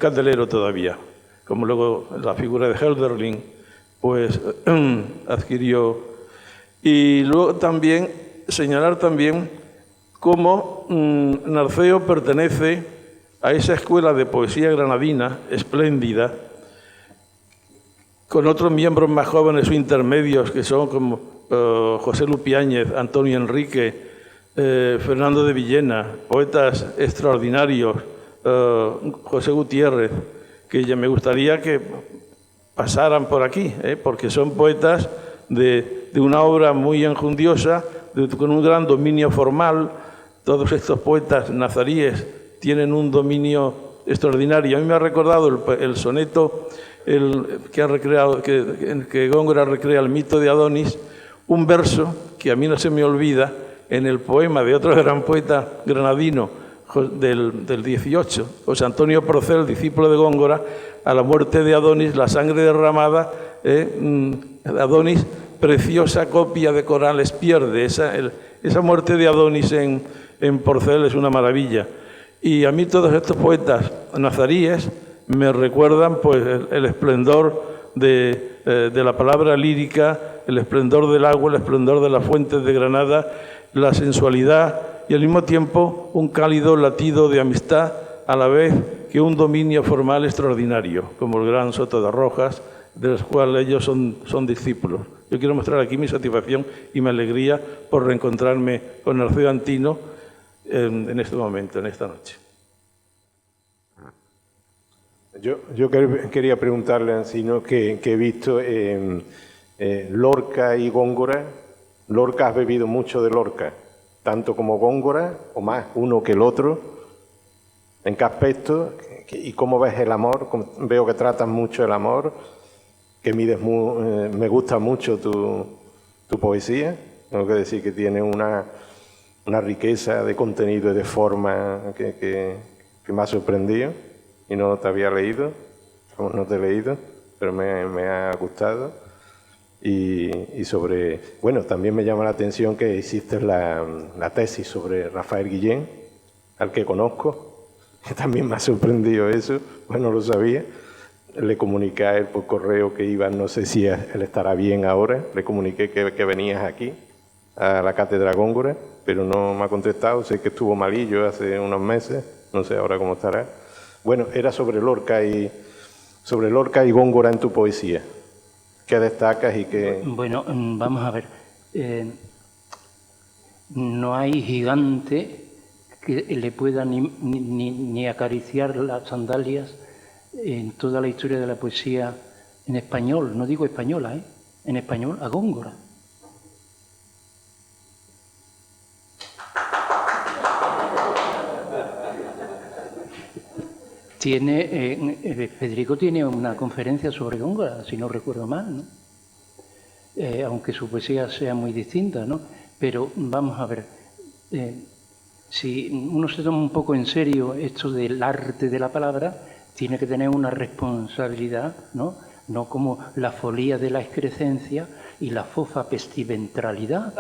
candelero todavía, como luego la figura de Hölderlin pues, adquirió. Y luego también señalar también cómo Narceo pertenece a esa escuela de poesía granadina espléndida, con otros miembros más jóvenes o intermedios que son como José Lupiáñez, Antonio Enrique, Fernando de Villena, poetas extraordinarios, José Gutiérrez, que ya me gustaría que pasaran por aquí, porque son poetas de una obra muy enjundiosa, con un gran dominio formal. Todos estos poetas nazaríes tienen un dominio extraordinario. A mí me ha recordado el soneto que ha recreado, que Góngora recrea el mito de Adonis, un verso que a mí no se me olvida en el poema de otro gran poeta granadino del 18, José Antonio Procel, discípulo de Góngora, a la muerte de Adonis, la sangre derramada, Adonis, preciosa copia de Corales pierde. Esa muerte de Adonis en Porcel es una maravilla. Y a mí todos estos poetas nazaríes me recuerdan pues, el esplendor de la palabra lírica, el esplendor del agua, el esplendor de las fuentes de Granada, la sensualidad y al mismo tiempo un cálido latido de amistad, a la vez que un dominio formal extraordinario, como el gran Soto de Rojas, de los cuales ellos son discípulos. Yo quiero mostrar aquí mi satisfacción y mi alegría por reencontrarme con Narceo Antino en este momento, en esta noche. Yo quería preguntarle a Antino que he visto Lorca y Góngora. Lorca, has bebido mucho de Lorca, tanto como Góngora, o más uno que el otro. ¿En qué aspecto? ¿Y cómo ves el amor? Veo que tratas mucho el amor, que me gusta mucho tu poesía. Tengo que decir que tiene una riqueza de contenido y de forma que me ha sorprendido y no te había leído, no te he leído, pero me ha gustado. Y sobre, bueno, también me llama la atención que hiciste la tesis sobre Rafael Guillén, al que conozco, que también me ha sorprendido eso, pues no lo sabía. Le comuniqué a él por correo que iba, no sé si él estará bien ahora, le comuniqué que venías aquí, a la Cátedra Góngora, pero no me ha contestado, sé que estuvo malillo hace unos meses, no sé ahora cómo estará. Bueno, era sobre Lorca y Góngora en tu poesía. ¿Qué destacas y qué...? Bueno, vamos a ver. No hay gigante que le pueda ni acariciar las sandalias en toda la historia de la poesía en español. No digo española, en español, a Góngora. Federico tiene una conferencia sobre Góngora, si no recuerdo mal, ¿no? Aunque su poesía sea muy distinta, ¿no? Pero vamos a ver, si uno se toma un poco en serio esto del arte de la palabra, tiene que tener una responsabilidad, ¿no? No como la folía de la excrescencia y la fofa pestiventralidad,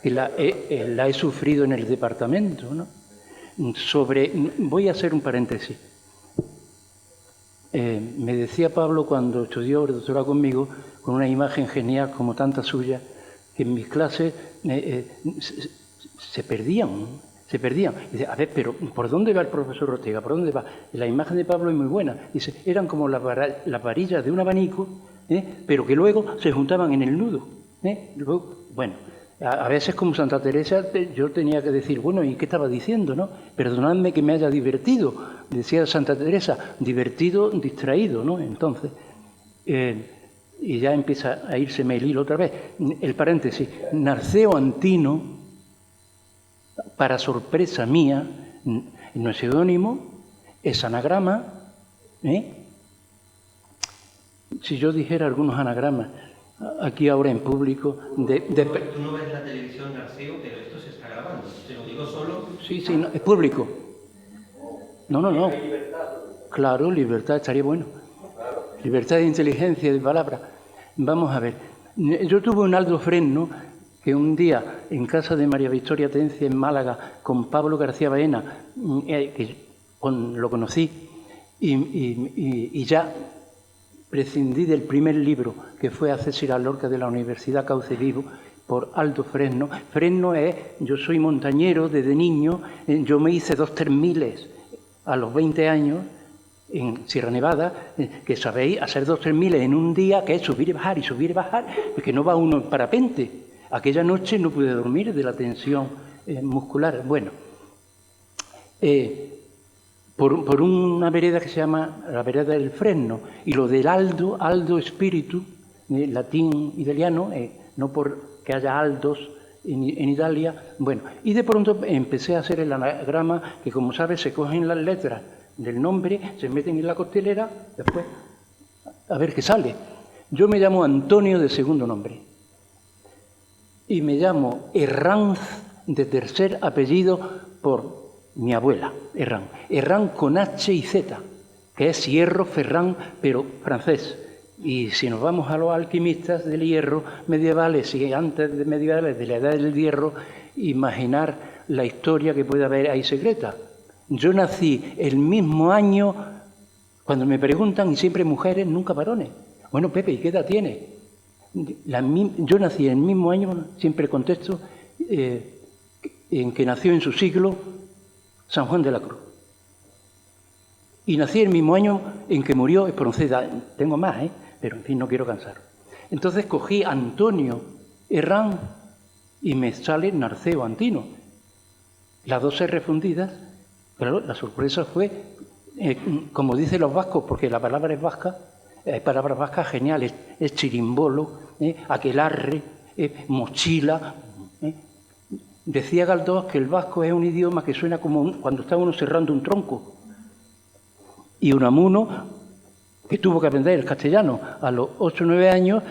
que la he sufrido en el departamento, ¿no? Voy a hacer un paréntesis. Me decía Pablo cuando estudió el doctorado conmigo, con una imagen genial como tanta suya, que en mis clases se perdían. Dice, a ver, pero ¿por dónde va el profesor Ortega? ¿Por dónde va? La imagen de Pablo es muy buena. Dice, eran como las varillas de un abanico, pero que luego se juntaban en el nudo. Luego, bueno, a veces como Santa Teresa yo tenía que decir, bueno, ¿y qué estaba diciendo, no? Perdonadme que me haya divertido. Decía Santa Teresa, divertido, distraído, ¿no? Entonces, y ya empieza a irseme el hilo otra vez. El paréntesis, Narceo Antino, para sorpresa mía, no es seudónimo, es anagrama. Si yo dijera algunos anagramas aquí ahora en público... Tú no ves la televisión, Narceo, pero esto se está grabando. Te lo digo solo... Sí, no, es público. No. Claro, libertad, estaría bueno. Libertad de inteligencia, de palabra. Vamos a ver. Yo tuve un Aldo Fresno que un día en casa de María Victoria Tencia en Málaga con Pablo García Baena, que lo conocí, y ya prescindí del primer libro que fue Accesir a Lorca de la Universidad Cauce Vivo por Aldo Fresno. Fresno es, yo soy montañero desde niño, yo me hice 2 termiles a los 20 años en Sierra Nevada, que sabéis hacer 2 termiles en un día, que es subir y bajar, porque no va uno en parapente. Aquella noche no pude dormir de la tensión muscular. Bueno, por una vereda que se llama la vereda del Fresno, y lo del Aldo espíritu, latín italiano, no porque haya aldos en Italia. Bueno, y de pronto empecé a hacer el anagrama, que como sabes se cogen las letras del nombre, se meten en la costelera, después a ver qué sale. Yo me llamo Antonio de segundo nombre y me llamo Herranz de tercer apellido por mi abuela, Herrán. Herrán con H y Z, que es hierro, Ferrán, pero francés. Y si nos vamos a los alquimistas del hierro medievales y antes de medievales, de la edad del hierro, imaginar la historia que puede haber ahí secreta. Yo nací el mismo año, cuando me preguntan, y siempre mujeres, nunca varones. Bueno, Pepe, ¿y qué edad tienes? Yo nací en el mismo año, siempre contesto, en que nació en su siglo San Juan de la Cruz. Y nací el mismo año en que murió Espronceda. Tengo más, pero en fin, no quiero cansar. Entonces cogí Antonio Herrán y me sale Narceo Antino. Las dos R fundidas. Claro, la sorpresa fue, como dicen los vascos, porque la palabra es vasca, hay palabras vascas geniales, es chirimbolo, aquelarre, mochila. Decía Galdós que el vasco es un idioma que suena como cuando está uno cerrando un tronco. Y Unamuno, que tuvo que aprender el castellano a los 8 o 9 años,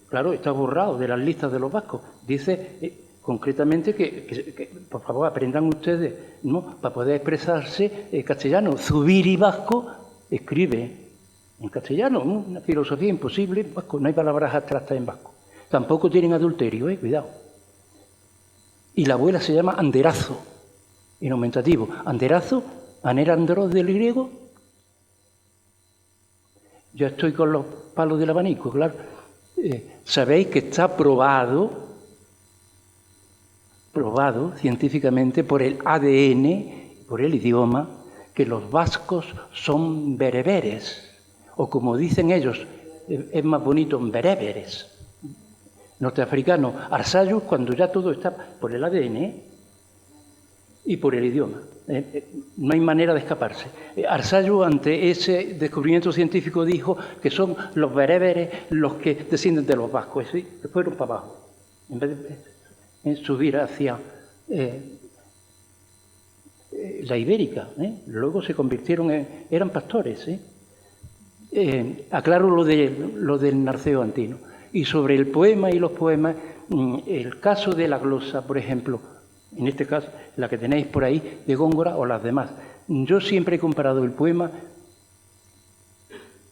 claro, está borrado de las listas de los vascos. Dice concretamente que por favor aprendan ustedes, ¿no?, para poder expresarse castellano. Zubiri vasco escribe en castellano, una filosofía imposible en vasco. No hay palabras abstractas en vasco. Tampoco tienen adulterio, cuidado. Y la abuela se llama Anderazo, en aumentativo. Anderazo, anerandros del griego. Ya estoy con los palos del abanico, claro. Sabéis que está probado científicamente por el ADN, por el idioma, que los vascos son bereberes, o como dicen ellos, es más bonito, bereberes. Norteafricano, Arsayus, cuando ya todo está por el ADN y por el idioma. No hay manera de escaparse. Arsayus, ante ese descubrimiento científico, dijo que son los bereberes los que descienden de los vascos, ¿sí?, que fueron para abajo, en vez de subir hacia la ibérica. Luego se convirtieron eran pastores. Aclaro lo del Narceo Antino. Y sobre el poema y los poemas, el caso de la glosa, por ejemplo, en este caso, la que tenéis por ahí, de Góngora o las demás. Yo siempre he comparado el poema,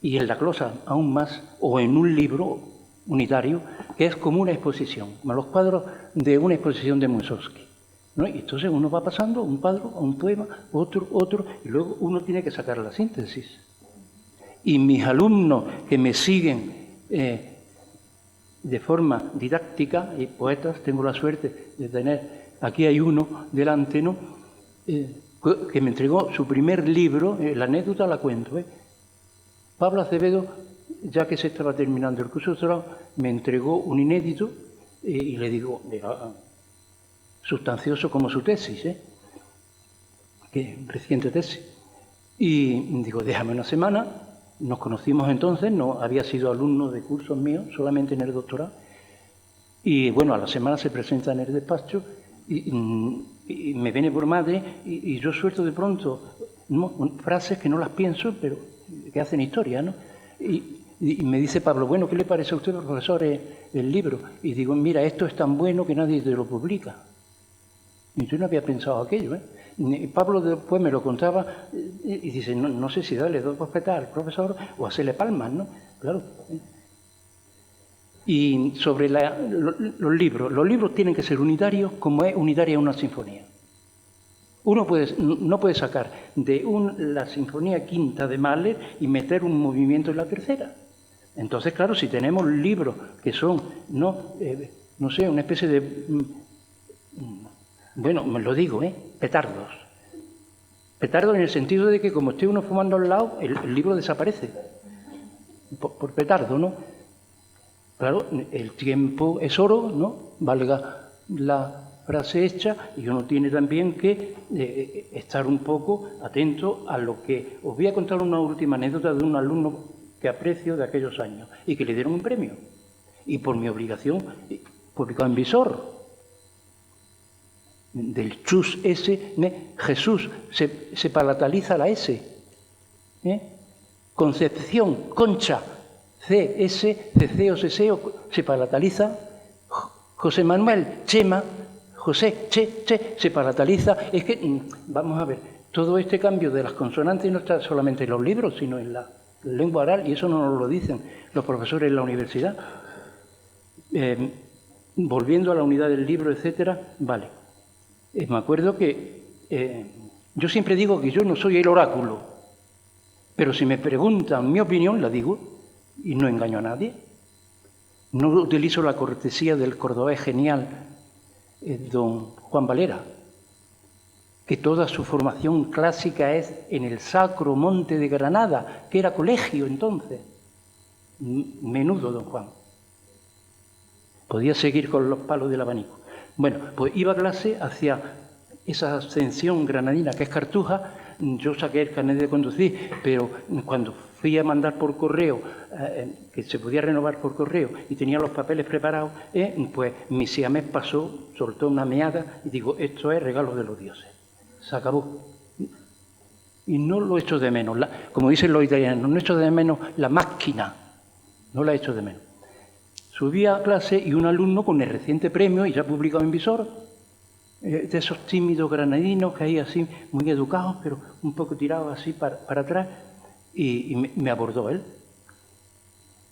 y en la glosa aún más, o en un libro unitario, que es como una exposición, como los cuadros de una exposición de Mussorgsky, ¿no? Y entonces uno va pasando un cuadro, a un poema, otro, y luego uno tiene que sacar la síntesis. y mis alumnos que me siguen de forma didáctica, y poetas, tengo la suerte de tener, aquí hay uno delante, ¿no? Que me entregó su primer libro, la anécdota la cuento, Pablo Acevedo, ya que se estaba terminando el curso de doctorado, me entregó un inédito y le digo, sustancioso como su tesis, que reciente tesis. Y digo, déjame una semana. Nos conocimos entonces, no había sido alumno de cursos míos, solamente en el doctorado. Y bueno, a la semana se presenta en el despacho y me viene por madre y yo suelto de pronto frases que no las pienso, pero que hacen historia, ¿no? Y me dice Pablo, bueno, ¿qué le parece a usted, profesor, el libro? Y digo, mira, esto es tan bueno que nadie te lo publica. Y yo no había pensado aquello, Pablo después me lo contaba y dice, no sé si darle dos bofetadas al profesor o hacerle palmas, ¿no? Claro. Y sobre los libros tienen que ser unitarios como es unitaria una sinfonía. Uno no puede sacar de la Sinfonía Quinta de Mahler y meter un movimiento en la tercera. Entonces, claro, si tenemos libros que son, no sé, una especie de, bueno, me lo digo, petardos. Petardos en el sentido de que como esté uno fumando al lado, el libro desaparece. Por petardo, ¿no? Claro, el tiempo es oro, ¿no? Valga la frase hecha, y uno tiene también que estar un poco atento a lo que... Os voy a contar una última anécdota de un alumno que aprecio de aquellos años y que le dieron un premio. Y por mi obligación, publicado en Visor, del chus S, Jesús, se palataliza la S. Concepción, Concha, CS, Ceceo, Seseo, se palataliza. José Manuel, Chema, José, Che, se palataliza. Es que, vamos a ver, todo este cambio de las consonantes no está solamente en los libros, sino en la lengua oral, y eso no nos lo dicen los profesores en la universidad. Volviendo a la unidad del libro, etcétera, vale. Me acuerdo que yo siempre digo que yo no soy el oráculo, pero si me preguntan mi opinión, la digo, y no engaño a nadie. No utilizo la cortesía del cordobés genial, don Juan Valera, que toda su formación clásica es en el Sacro Monte de Granada, que era colegio entonces. Menudo, don Juan. Podía seguir con los palos del abanico. Bueno, pues iba a clase hacia esa ascensión granadina que es Cartuja. Yo saqué el carnet de conducir, pero cuando fui a mandar por correo, que se podía renovar por correo, y tenía los papeles preparados, pues mi siamés pasó, soltó una meada, y digo, esto es regalo de los dioses. Se acabó. Y no lo echo de menos, como dicen los italianos, no echo de menos la máquina, no la echo de menos. Subí a clase y un alumno con el reciente premio, y ya publicado en Visor, de esos tímidos granadinos que hay así, muy educados, pero un poco tirados así para atrás, y me abordó él.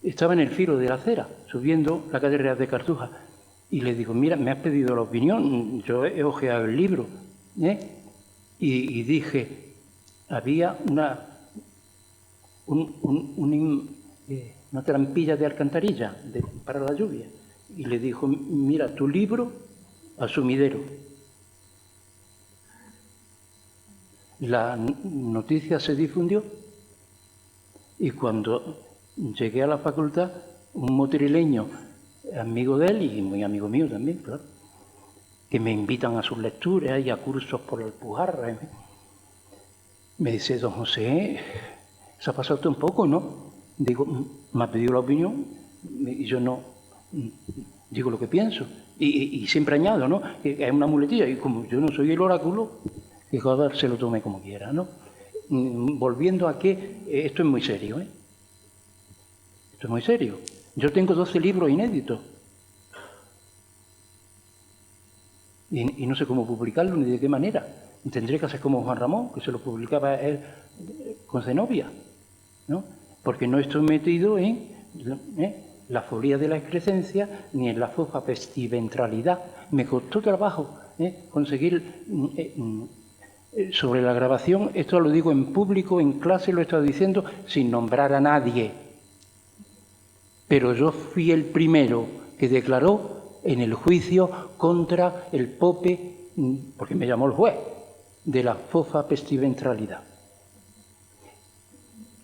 Estaba en el filo de la acera, subiendo la calle de Cartuja, y le digo, mira, me has pedido la opinión, yo he ojeado el libro, y dije, había una trampilla de alcantarilla para la lluvia, y le dijo, mira, tu libro al sumidero. La noticia se difundió y cuando llegué a la facultad, un motrileño, amigo de él y muy amigo mío también, claro, que me invitan a sus lecturas y a cursos por la Alpujarra, me dice, don José, se ha pasado usted un poco, ¿no? Digo, me ha pedido la opinión y yo no digo lo que pienso. Y siempre añado, ¿no? Que es una muletilla y como yo no soy el oráculo, que cada se lo tome como quiera, ¿no? Volviendo a que esto es muy serio, Esto es muy serio. Yo tengo 12 libros inéditos. Y no sé cómo publicarlos ni de qué manera. Tendré que hacer como Juan Ramón, que se lo publicaba él con Zenobia, ¿no? Porque no estoy metido en la folía de la excrescencia ni en la fofa festiventralidad. Me costó trabajo conseguir Sobre la grabación, esto lo digo en público, en clase lo he estado diciendo sin nombrar a nadie. Pero yo fui el primero que declaró en el juicio contra el Pope, porque me llamó el juez, de la fofa pestiventralidad.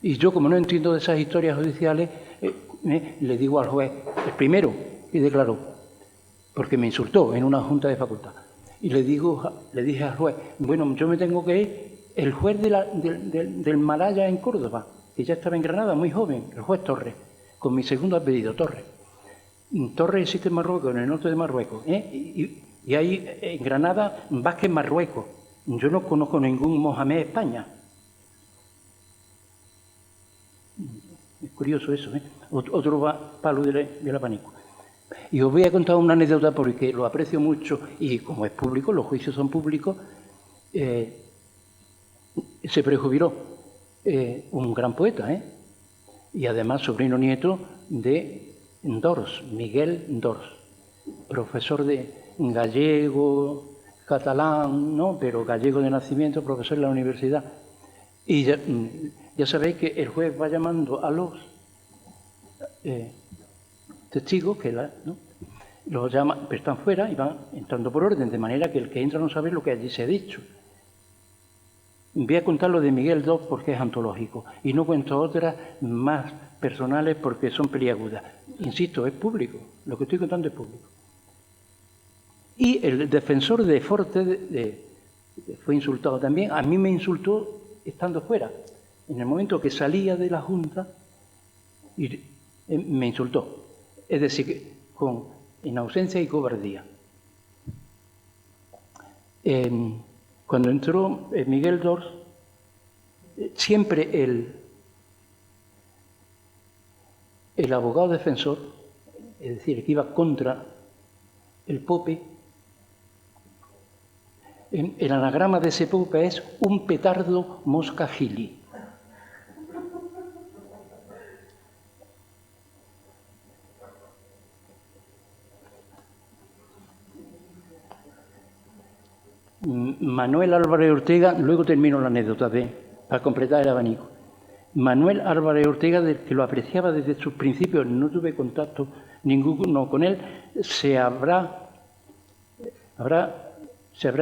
Y yo, como no entiendo de esas historias judiciales, le digo al juez, el primero que declaró, porque me insultó en una junta de facultad. Y le dije al juez, bueno, yo me tengo que ir. El juez del Malaya en Córdoba, que ya estaba en Granada, muy joven, el juez Torres, con mi segundo apellido, Torres. Torres existe en Marruecos, en el norte de Marruecos. Y hay en Granada Vázquez Marruecos. Yo no conozco ningún Mohamed España. Es curioso eso, ¿eh? Otro palo del abanico. Y os voy a contar una anécdota porque lo aprecio mucho y como es público, los juicios son públicos, se prejubiló un gran poeta, y además sobrino nieto de Dors, Miguel Dors, profesor de gallego, catalán, no, pero gallego de nacimiento, profesor en la universidad. Y ya sabéis que el juez va llamando a los testigos, ¿no? Los llama, pero están fuera y van entrando por orden, de manera que el que entra no sabe lo que allí se ha dicho. Voy a contar lo de Miguel Dors porque es antológico y no cuento otras más personales porque son peliagudas. Insisto, es público, lo que estoy contando es público. Y el defensor de Forte fue insultado también, a mí me insultó estando fuera. En el momento que salía de la Junta, me insultó. Es decir, en ausencia y cobardía. Cuando entró Miguel Dors, siempre el abogado defensor, es decir, el que iba contra el Pope, el anagrama de ese Pope es un petardo mosca gili. Manuel Álvarez Ortega, luego termino la anécdota para completar el abanico. Manuel Álvarez Ortega, del que lo apreciaba desde sus principios, no tuve contacto ninguno con él, se habrá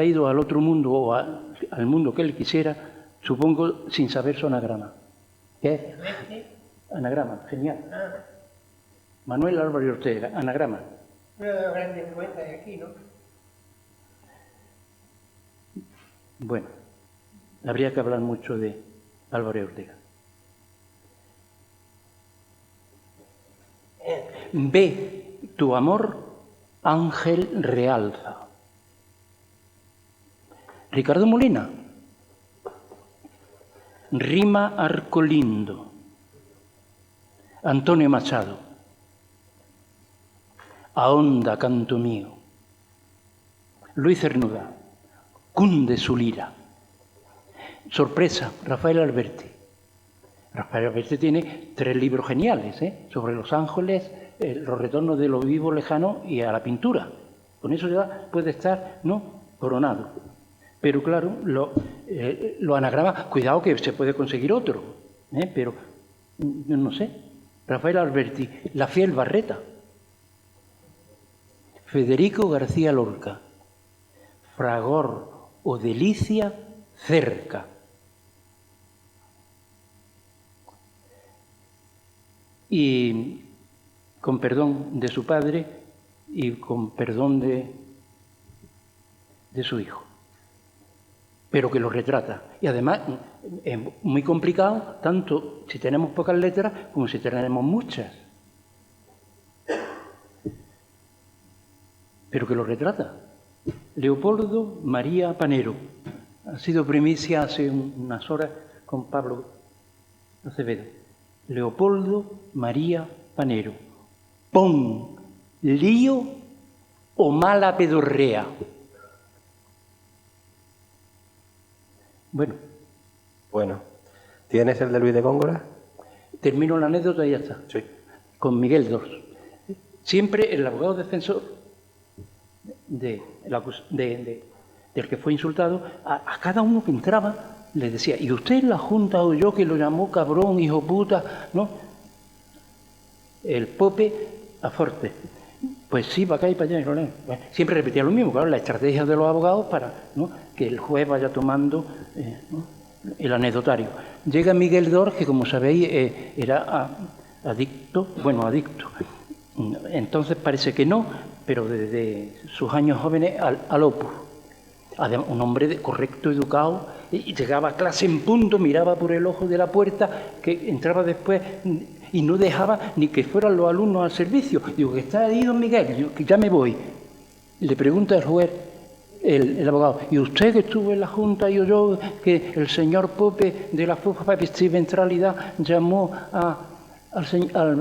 ido al otro mundo o al mundo que él quisiera, supongo, sin saber su anagrama. ¿Qué es? Anagrama, genial. Manuel Álvarez Ortega, anagrama. Uno de los grandes poetas de aquí, ¿no? Bueno, habría que hablar mucho de Álvarez Ortega. Ve tu amor, ángel realza. Ricardo Molina. Rima Arcolindo. Antonio Machado. Ahonda, canto mío. Luis Cernuda. Cunde su lira. Sorpresa, Rafael Alberti. Rafael Alberti tiene 3 libros geniales, sobre los ángeles, los retornos de lo vivo lejano y a la pintura. Con eso ya puede estar, ¿no?, coronado. Pero claro, lo anagrama, cuidado que se puede conseguir otro, pero no sé. Rafael Alberti, La fiel Barreta. Federico García Lorca, Fragor o delicia cerca. Y con perdón de su padre y con perdón de su hijo. Pero que lo retrata. Y además es muy complicado, tanto si tenemos pocas letras como si tenemos muchas. Pero que lo retrata. Leopoldo María Panero. Ha sido primicia hace unas horas con Pablo Acevedo. Leopoldo María Panero. Pon, lío o mala pedorrea. Bueno, ¿tienes el de Luis de Góngora? Termino la anécdota y ya está. Sí. Con Miguel Dors. Siempre el abogado defensor de del que fue insultado, a cada uno que entraba le decía, ¿y usted en la Junta oyó que lo llamó cabrón, hijo puta? ¿No? El Pope a Forte. Pues sí, para acá y para allá. Bueno, siempre repetía lo mismo, claro, la estrategia de los abogados para, ¿no?, que el juez vaya tomando ¿no?, el anecdotario. Llega Miguel Dor, que como sabéis era adicto. Entonces parece que no, pero desde sus años jóvenes al Opus. Además, un hombre correcto, educado, y llegaba a clase en punto, miraba por el ojo de la puerta, que entraba después y no dejaba ni que fueran los alumnos al servicio. Digo, que está ahí don Miguel, digo, que ya me voy. Le pregunta el juez, el abogado, ¿y usted que estuvo en la Junta y oyó que el señor Pope de la Fuga Ventralidad llamó a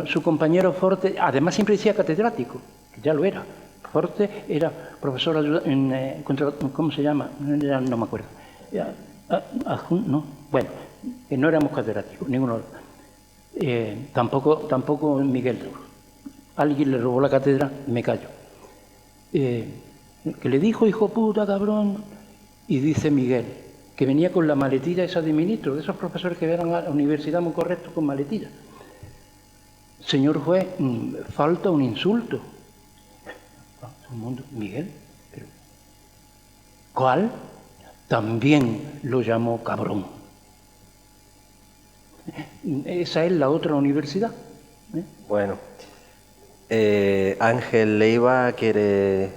su compañero Forte? Además siempre decía catedrático, que ya lo era. Forte era profesor en ¿cómo se llama? No me acuerdo. ¿No? Bueno, que no éramos catedráticos, ninguno. Tampoco Miguel. Alguien le robó la cátedra, me callo. Que le dijo, hijo puta, cabrón, y dice Miguel, que venía con la maletilla esa de ministro, de esos profesores que eran a la universidad muy correctos con maletilla. Señor juez, falta un insulto. Todo el mundo, Miguel, pero ¿cuál? También lo llamó cabrón. Esa es la otra universidad. Bueno, Ángel Leiva quiere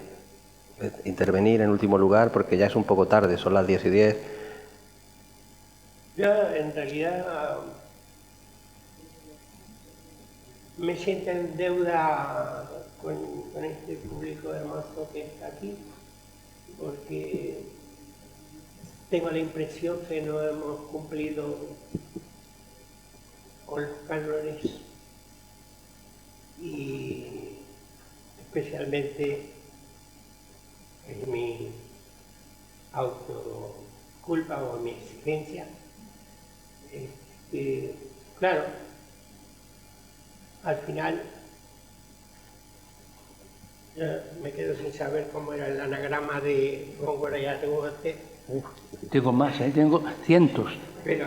intervenir en último lugar porque ya es un poco tarde, son las 10:10. Yo en realidad me siento en deuda con este público hermoso que está aquí, porque tengo la impresión que no hemos cumplido con los cánones y especialmente en mi autoculpa o mi exigencia. Claro, al final me quedo sin saber cómo era el anagrama de Góngora y Argote. Tengo más, tengo cientos. Pero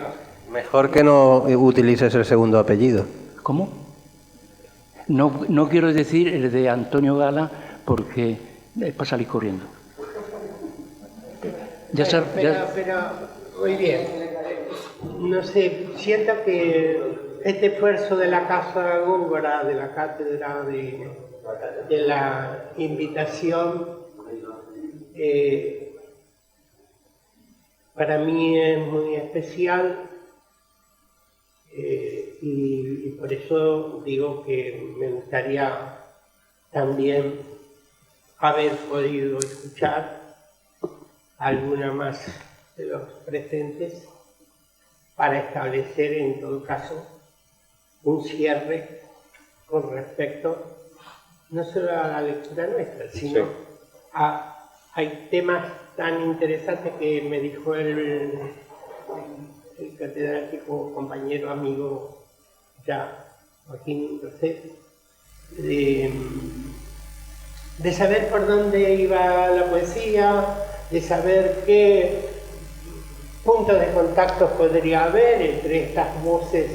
Mejor que no utilices el segundo apellido. ¿Cómo? No quiero decir el de Antonio Gala porque es para salir corriendo. Pero muy bien. No sé, siento que este esfuerzo de la Casa Góngora, de la cátedra, de la invitación, para mí es muy especial. Y por eso digo que me gustaría también haber podido escuchar a alguna más de los presentes para establecer en todo caso un cierre con respecto no solo a la lectura nuestra, sino hay temas tan interesantes que me dijo el catedrático, compañero, amigo, ya Joaquín Roset, de saber por dónde iba la poesía, de saber qué puntos de contacto podría haber entre estas voces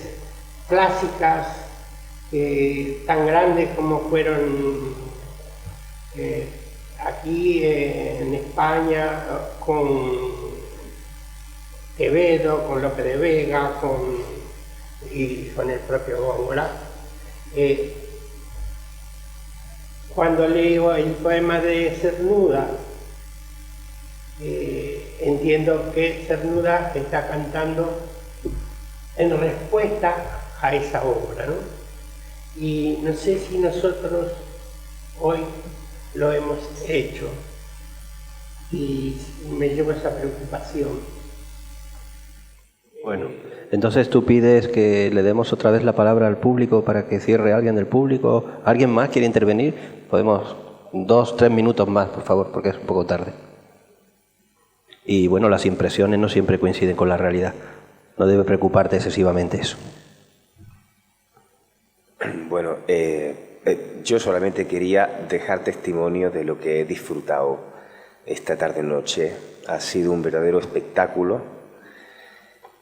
clásicas tan grandes como fueron aquí en España, con Quevedo, con Lope de Vega y con el propio Góngora. Cuando leo el poema de Cernuda, entiendo que Cernuda está cantando en respuesta a esa obra, ¿no? Y no sé si nosotros hoy lo hemos hecho y me llevo esa preocupación. Bueno, entonces tú pides que le demos otra vez la palabra al público para que cierre alguien del público. ¿Alguien más quiere intervenir? Podemos 2-3 minutos más, por favor, porque es un poco tarde. Y bueno, las impresiones no siempre coinciden con la realidad. No debe preocuparte excesivamente eso. Bueno, yo solamente quería dejar testimonio de lo que he disfrutado esta tarde-noche. Ha sido un verdadero espectáculo.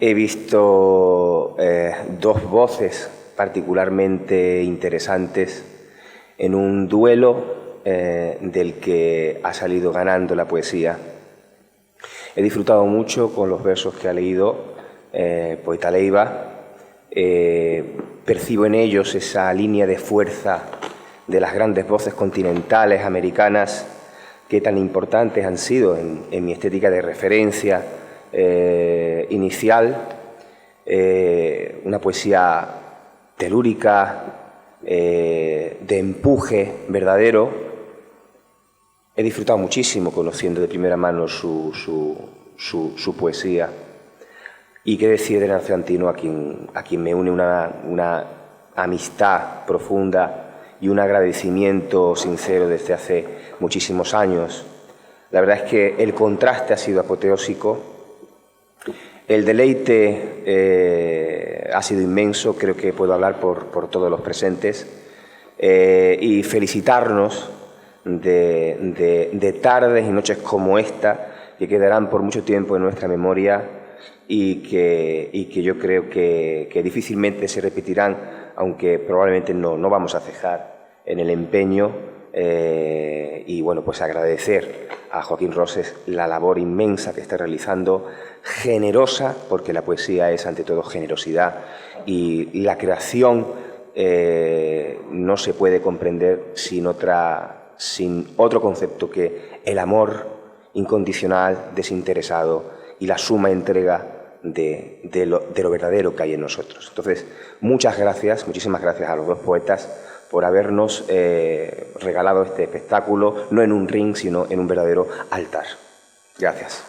He visto dos voces particularmente interesantes en un duelo del que ha salido ganando la poesía. He disfrutado mucho con los versos que ha leído poeta Leiva. Percibo en ellos esa línea de fuerza de las grandes voces continentales americanas que tan importantes han sido en mi estética de referencia inicial. Una poesía telúrica, de empuje verdadero. He disfrutado muchísimo conociendo de primera mano su poesía. Y qué decir de Venancio Antino, a quien me une una amistad profunda y un agradecimiento sincero desde hace muchísimos años. La verdad es que el contraste ha sido apoteósico, el deleite ha sido inmenso, creo que puedo hablar por todos los presentes, y felicitarnos de tardes y noches como esta, que quedarán por mucho tiempo en nuestra memoria y que yo creo que difícilmente se repetirán, aunque probablemente no vamos a cejar en el empeño y bueno, pues agradecer a Joaquín Roses la labor inmensa que está realizando, generosa, porque la poesía es ante todo generosidad, y la creación no se puede comprender sin otro concepto que el amor incondicional, desinteresado y la suma entrega de lo verdadero que hay en nosotros. Entonces, muchas gracias, muchísimas gracias a los dos poetas por habernos regalado este espectáculo, no en un ring, sino en un verdadero altar. Gracias.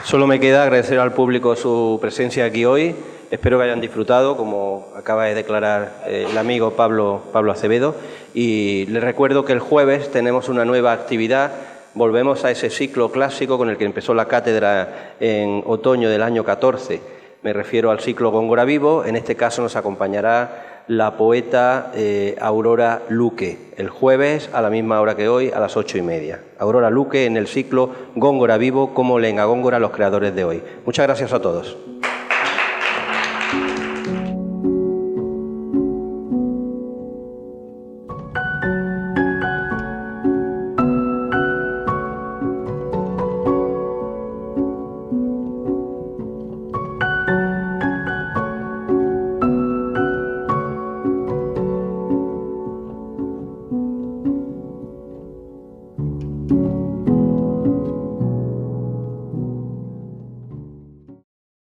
Solo me queda agradecer al público su presencia aquí hoy. Espero que hayan disfrutado, como acaba de declarar el amigo Pablo Acevedo. Y les recuerdo que el jueves tenemos una nueva actividad. Volvemos a ese ciclo clásico con el que empezó la cátedra en otoño del año 14. Me refiero al ciclo Góngora Vivo. En este caso nos acompañará la poeta Aurora Luque, el jueves a la misma hora que hoy, a las 8:30. Aurora Luque en el ciclo Góngora Vivo, cómo leen a Góngora los creadores de hoy. Muchas gracias a todos.